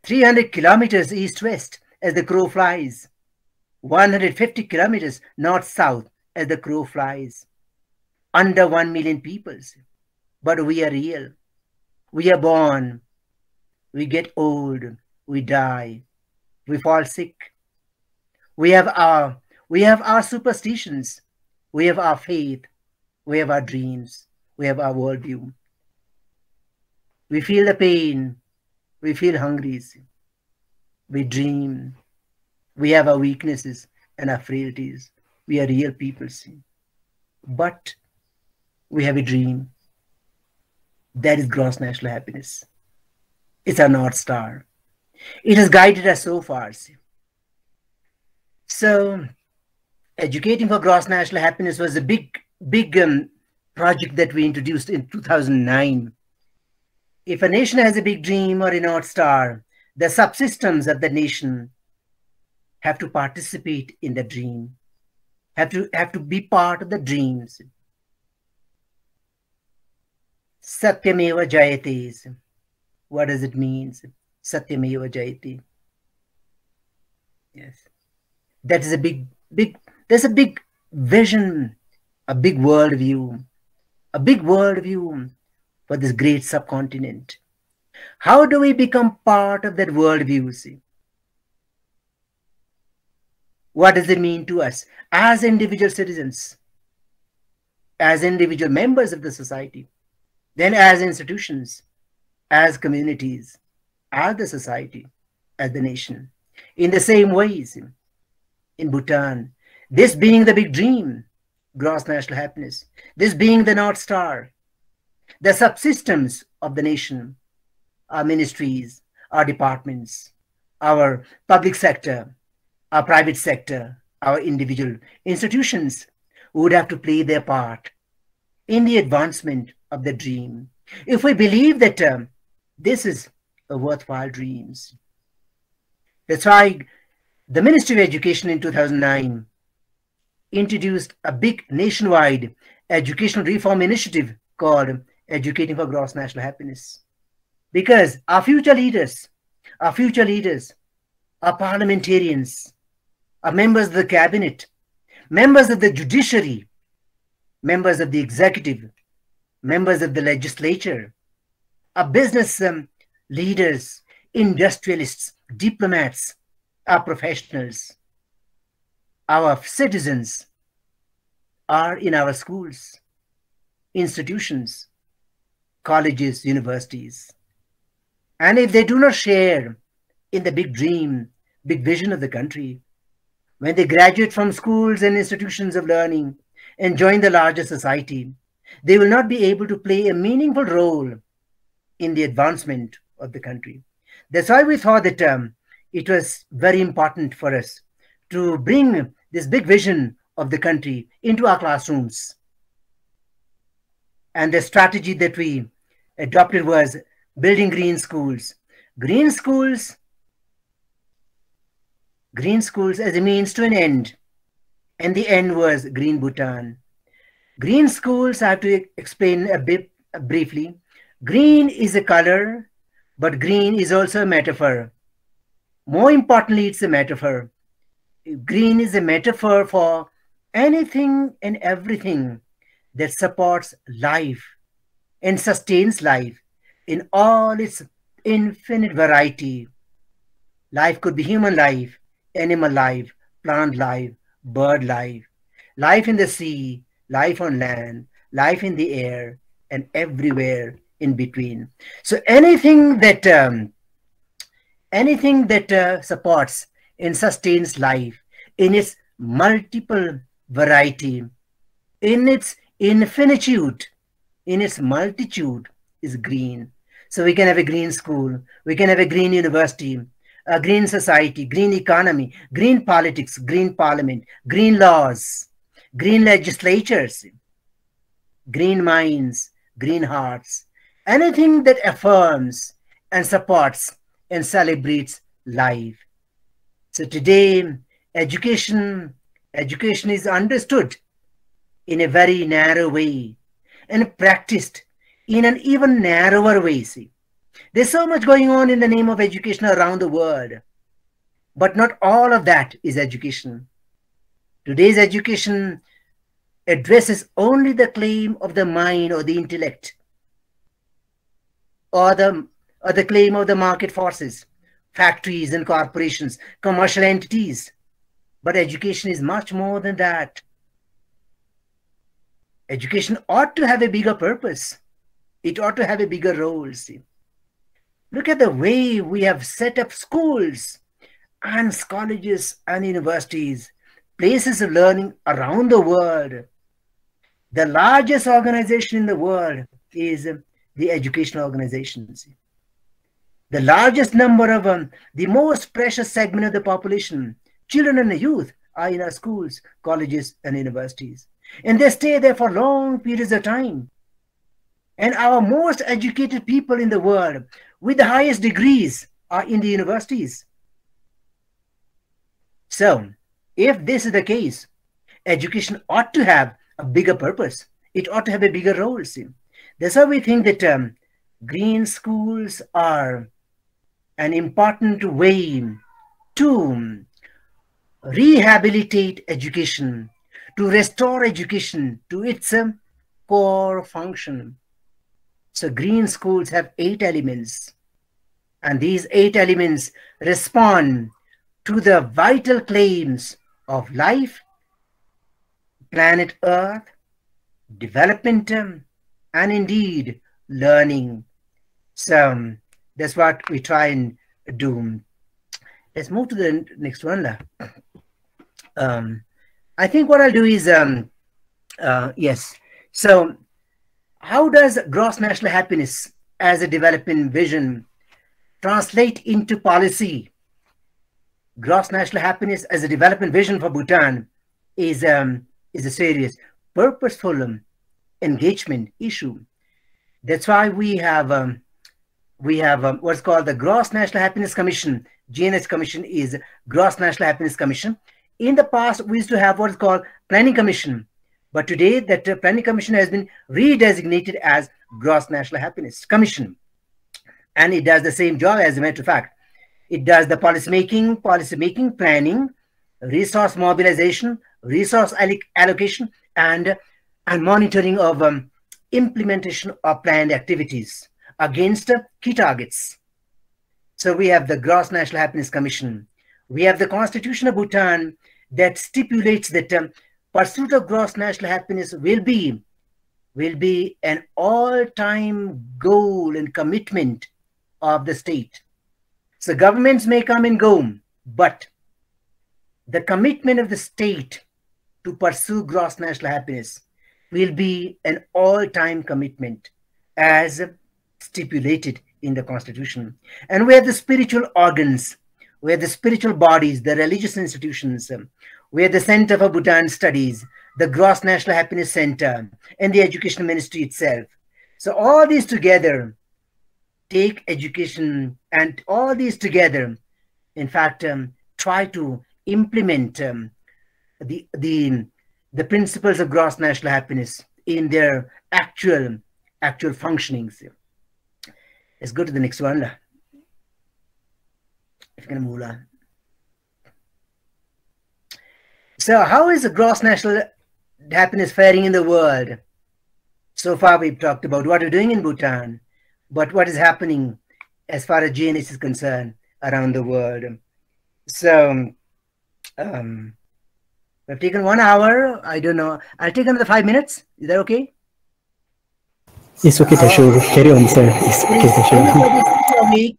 300 kilometers east-west as the crow flies. 150 kilometers north-south as the crow flies. Under 1 million people. But we are real. We are born. We get old. We die. We fall sick. We have our superstitions. We have our faith. We have our dreams. We have our worldview. We feel the pain. We feel hungry. We dream. We have our weaknesses and our frailties. We are real people. But we have a dream. That is gross national happiness. It's our North Star. It has guided us so far. So, educating for gross national happiness was a big project that we introduced in 2009. If a nation has a big dream or a North Star, the subsystems of the nation have to participate in the dream, have to be part of the dreams. Satyameva Jayate. What does it mean? Satyameva Jayate. Yes. That is there's a big vision, a big worldview for this great subcontinent. How do we become part of that worldview? See? What does it mean to us as individual citizens, as individual members of the society, then as institutions, as communities, as the society, as the nation? In the same ways, in Bhutan, this being the big dream, gross national happiness, this being the North Star, the subsystems of the nation, our ministries, our departments, our public sector, our private sector, our individual institutions would have to play their part in the advancement of the dream. If we believe that this is a worthwhile dream. That's why the Ministry of Education in 2009 introduced a big nationwide educational reform initiative called Educating for Gross National Happiness. Because our future leaders, our parliamentarians, our members of the cabinet, members of the judiciary, members of the executive, members of the legislature, our business leaders, industrialists, diplomats, our professionals, our citizens are in our schools, institutions, colleges, universities. And if they do not share in the big dream, big vision of the country, when they graduate from schools and institutions of learning and join the larger society, they will not be able to play a meaningful role in the advancement of the country. That's why we thought that it was very important for us to bring this big vision of the country into our classrooms. And the strategy that we adopted was building green schools. Green schools as a means to an end. And the end was Green Bhutan. Green schools, I have to explain a bit briefly. Green is a color, but green is also a metaphor. More importantly, it's a metaphor. Green is a metaphor for anything and everything that supports life and sustains life in all its infinite variety. Life could be human life, animal life, plant life, bird life, life in the sea, life on land, life in the air, and everywhere in between. So anything that supports and sustains life in its multiple variety, in its infinitude, in its multitude, is green. So we can have a green school, we can have a green university, a green society, green economy, green politics, green parliament, green laws, green legislatures, green minds, green hearts, anything that affirms and supports and celebrates life. So today, education Education is understood in a very narrow way and practiced in an even narrower way. See, there's so much going on in the name of education around the world, but not all of that is education. Today's education addresses only the claim of the mind or the intellect, or the claim of the market forces, factories and corporations, commercial entities. But education is much more than that. Education ought to have a bigger purpose. It ought to have a bigger role. See, look at the way we have set up schools and colleges and universities, places of learning around the world. The largest organization in the world is the educational organizations. The largest number of the most precious segment of the population, children and the youth, are in our schools, colleges, and universities. And they stay there for long periods of time. And our most educated people in the world with the highest degrees are in the universities. So, if this is the case, education ought to have a bigger purpose. It ought to have a bigger role. See, that's why we think that green schools are an important way to rehabilitate education, to restore education to its core function. So green schools have 8 elements, and these 8 elements respond to the vital claims of life, planet Earth, development, and indeed learning. So that's what we try and do. Let's move to the next one. I think what I'll do is, yes. So how does gross national happiness as a development vision translate into policy? Gross national happiness as a development vision for Bhutan is a serious, purposeful engagement issue. That's why we have what's called the Gross National Happiness Commission. GNH Commission is Gross National Happiness Commission. In the past, we used to have what's called Planning Commission, but today that Planning Commission has been redesignated as Gross National Happiness Commission, and it does the same job. As a matter of fact, it does the policy making, planning, resource mobilization, resource allocation, and monitoring of implementation of planned activities against key targets. So we have the Gross National Happiness Commission. We have the Constitution of Bhutan that stipulates that pursuit of gross national happiness will be an all-time goal and commitment of the state. So governments may come and go, but the commitment of the state to pursue gross national happiness will be an all-time commitment as stipulated in the Constitution. And we have the spiritual organs, we have the spiritual bodies, the religious institutions, we have the Center for Bhutan Studies, the Gross National Happiness Center, and the Education Ministry itself. So all these together take education, and all these together, in fact, try to implement the principles of gross national happiness in their actual functionings. Let's go to the next one. If you can move on. So how is the gross national happiness faring in the world? So far we've talked about what we're doing in Bhutan, but what is happening as far as GNH is concerned around the world. So we've taken 1 hour. I don't know. I'll take another 5 minutes. Is that okay? It's okay, Thakur. Carry on, sir. It's okay, Thakur.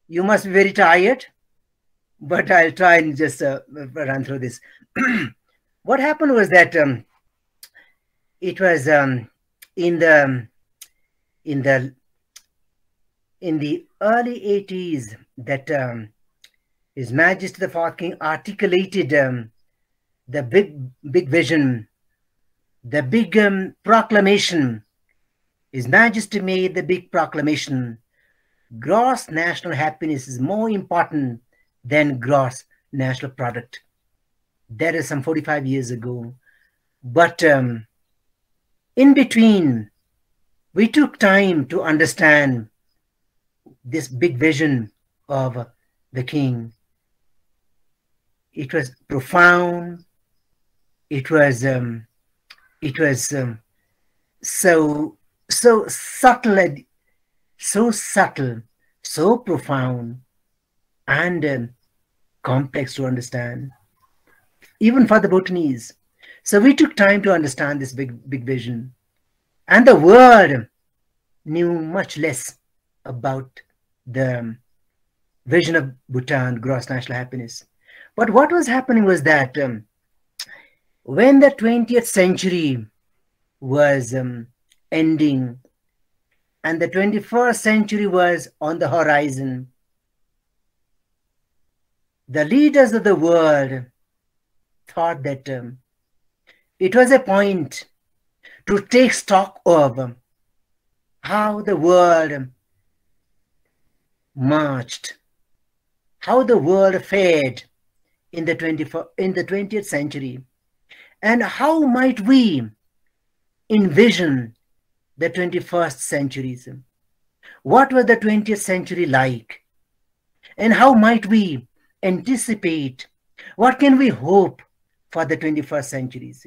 You must be very tired, but I'll try and just run through this. What happened was that it was in the early 80s that His Majesty the Fourth King articulated the big vision, the big proclamation. His Majesty made the big proclamation. Gross national happiness is more important than gross national product. That is some 45 years ago. But in between, we took time to understand this big vision of the king. It was profound. It was so subtle, so profound, and complex to understand, even for the Bhutanese. So we took time to understand this big vision, and the world knew much less about the vision of Bhutan, gross national happiness. But what was happening was that when the 20th century was ending and the 21st century was on the horizon, the leaders of the world thought that it was a point to take stock of how the world marched, how the world fared in the 20th century, and how might we envision the 21st centuries. What was the 20th century like? And how might we anticipate? What can we hope for the 21st centuries?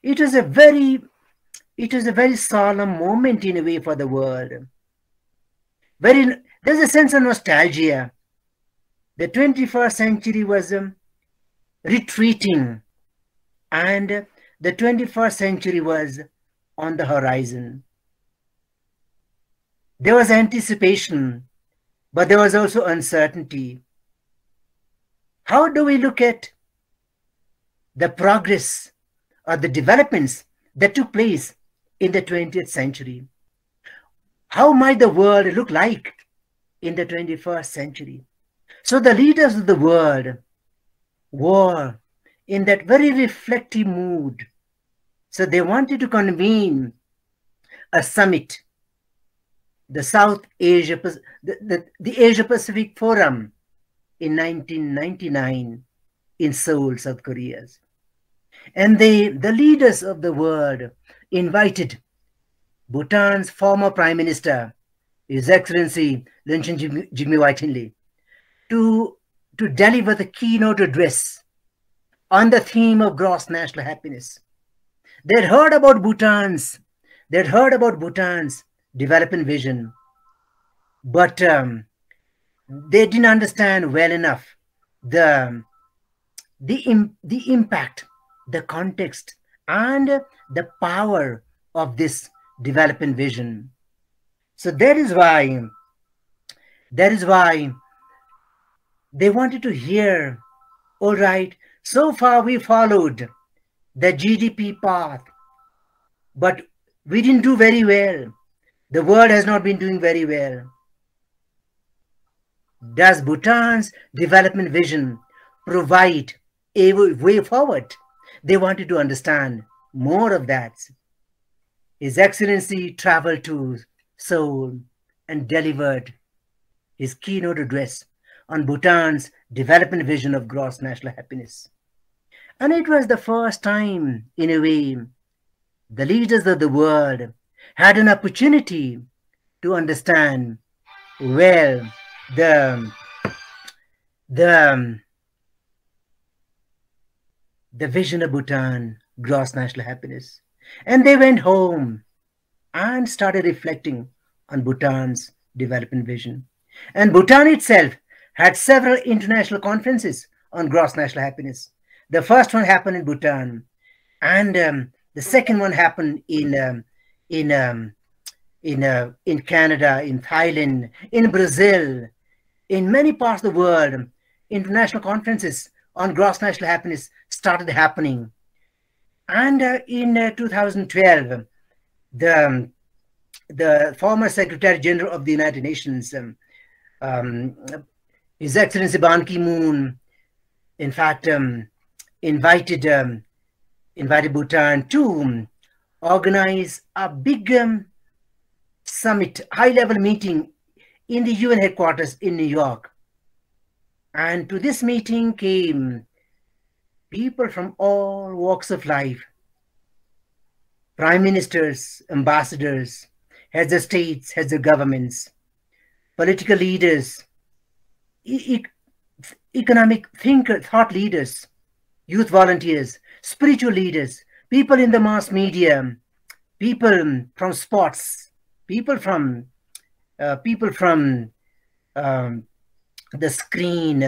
It was a very solemn moment in a way for the world. There's a sense of nostalgia. The 21st century was retreating, and the 21st century was on the horizon. There was anticipation, but there was also uncertainty. How do we look at the progress or the developments that took place in the 20th century? How might the world look like in the 21st century? So the leaders of the world were in that very reflective mood. So they wanted to convene a summit, the Asia Pacific Forum in 1999 in Seoul, South Korea. And the leaders of the world invited Bhutan's former Prime Minister, His Excellency Lungchen Jigme to deliver the keynote address on the theme of gross national happiness. They'd heard about Bhutan's development vision, but they didn't understand well enough the impact, the context, and the power of this development vision. So that is why they wanted to hear, all right, so far we followed the GDP path, but we didn't do very well. The world has not been doing very well. Does Bhutan's development vision provide a way forward? They wanted to understand more of that. His Excellency traveled to Seoul and delivered his keynote address on Bhutan's development vision of gross national happiness. And it was the first time, in a way, the leaders of the world had an opportunity to understand well the vision of Bhutan, gross national happiness. And they went home and started reflecting on Bhutan's development vision. And Bhutan itself had several international conferences on gross national happiness. The first one happened in Bhutan, and the second one happened in Canada, in Thailand, in Brazil, in many parts of the world. International conferences on gross national happiness started happening. And in 2012, the former Secretary General of the United Nations, His Excellency Ban Ki-moon, in fact, invited Bhutan to organize a big summit, high-level meeting in the UN headquarters in New York. And to this meeting came people from all walks of life, prime ministers, ambassadors, heads of states, heads of governments, political leaders, economic thinkers, thought leaders, youth volunteers, spiritual leaders, people in the mass media, people from sports, people from the screen,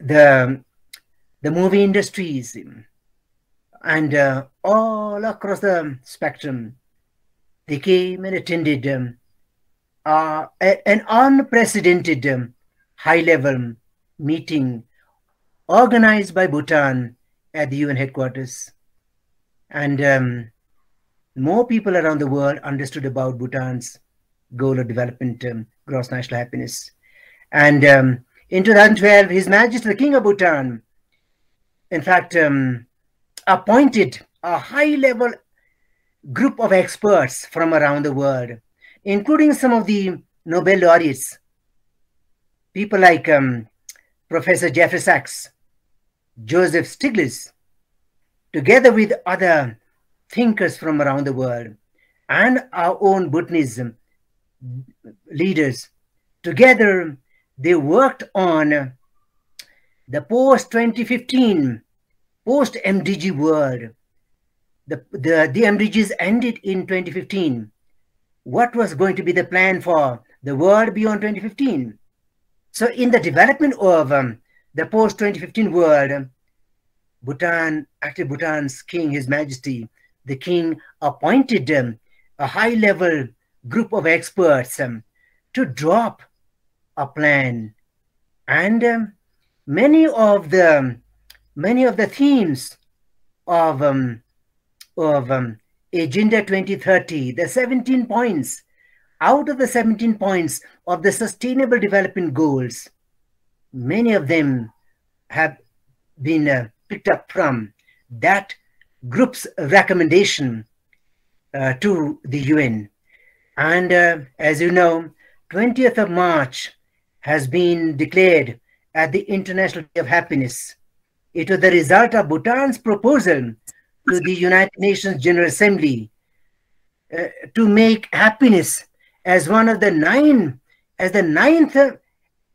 the movie industries, and all across the spectrum, they came and attended an unprecedented high-level meeting organized by Bhutan at the UN headquarters. And more people around the world understood about Bhutan's goal of development, gross national happiness. And in 2012, His Majesty the King of Bhutan, in fact, appointed a high-level group of experts from around the world, including some of the Nobel laureates, people like Professor Jeffrey Sachs, Joseph Stiglitz, together with other thinkers from around the world, and our own Bhutanese leaders. Together, they worked on the post-2015, post-MDG world. The MDGs ended in 2015. What was going to be the plan for the world beyond 2015? So in the development of the post-2015 world, Bhutan's king, His Majesty, the king, appointed a high-level group of experts to drop a plan. And many of the themes of Agenda 2030, the 17 points, out of the 17 points of the Sustainable Development Goals, many of them have been picked up from that group's recommendation to the UN. And as you know, 20th of March has been declared as the International Day of Happiness. It was the result of Bhutan's proposal to the United Nations General Assembly to make happiness as one of the ninth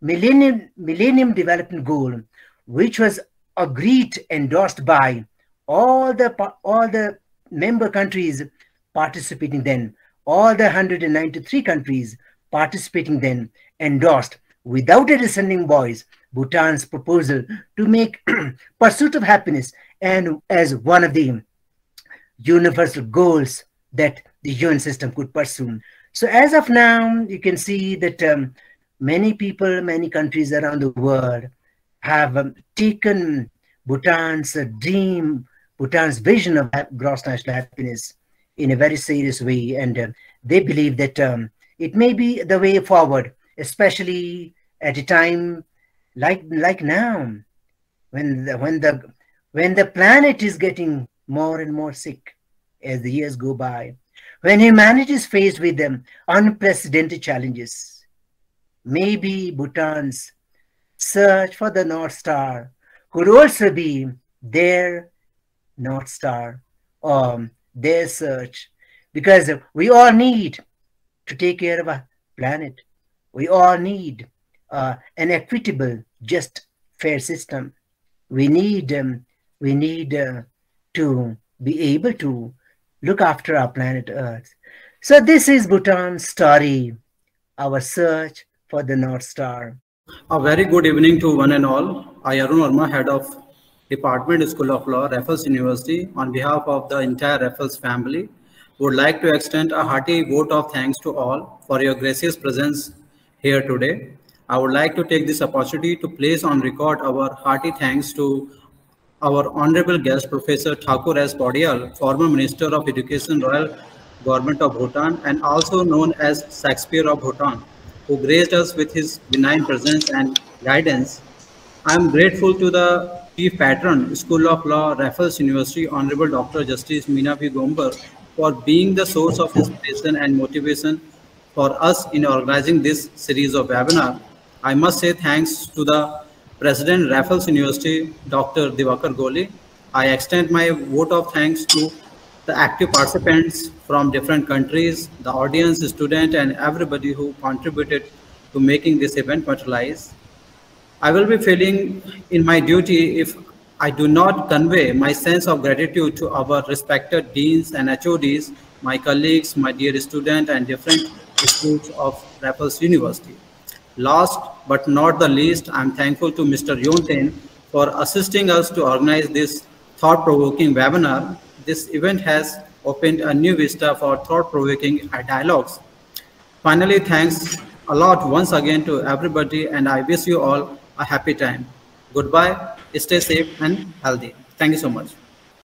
Millennium Development Goal, which was agreed, endorsed by all the member countries participating then, all the 193 countries participating then, endorsed without a dissenting voice Bhutan's proposal to make pursuit of happiness and as one of the universal goals that the UN system could pursue. So as of now, you can see that many people, many countries around the world have taken Bhutan's dream, Bhutan's vision of gross national happiness in a very serious way, and they believe that it may be the way forward, especially at a time like now, when the planet is getting more and more sick as the years go by, when humanity is faced with unprecedented challenges. Maybe Bhutan's search for the North Star could also be their North Star, or their search, because we all need to take care of our planet. We all need an equitable, just, fair system. We need to be able to look after our planet Earth. So this is Bhutan's story, our search for the North Star. A very good evening to one and all. I, Arun Verma, Head of Department School of Law, Raffles University, on behalf of the entire Raffles family, would like to extend a hearty vote of thanks to all for your gracious presence here today. I would like to take this opportunity to place on record our hearty thanks to our honorable guest, Professor Thakur S. Powdyel, former Minister of Education, Royal Government of Bhutan, and also known as Shakespeare of Bhutan, who graced us with his benign presence and guidance. I am grateful to the Chief Patron, School of Law, Raffles University, Honorable Dr. Justice Meena V. Gombar, for being the source of inspiration and motivation for us in organizing this series of webinars. I must say thanks to the President, Raffles University, Dr. Diwakar Goli. I extend my vote of thanks to the active participants from different countries, the audience, student, and everybody who contributed to making this event materialize. I will be feeling in my duty if I do not convey my sense of gratitude to our respected deans and HODs, my colleagues, my dear students, and different schools of Raffles University. Last but not the least, I'm thankful to Mr. Yonten for assisting us to organize this thought-provoking webinar. This event has opened a new vista for thought-provoking dialogues. Finally, thanks a lot once again to everybody, and I wish you all a happy time. Goodbye, stay safe and healthy. Thank you so much.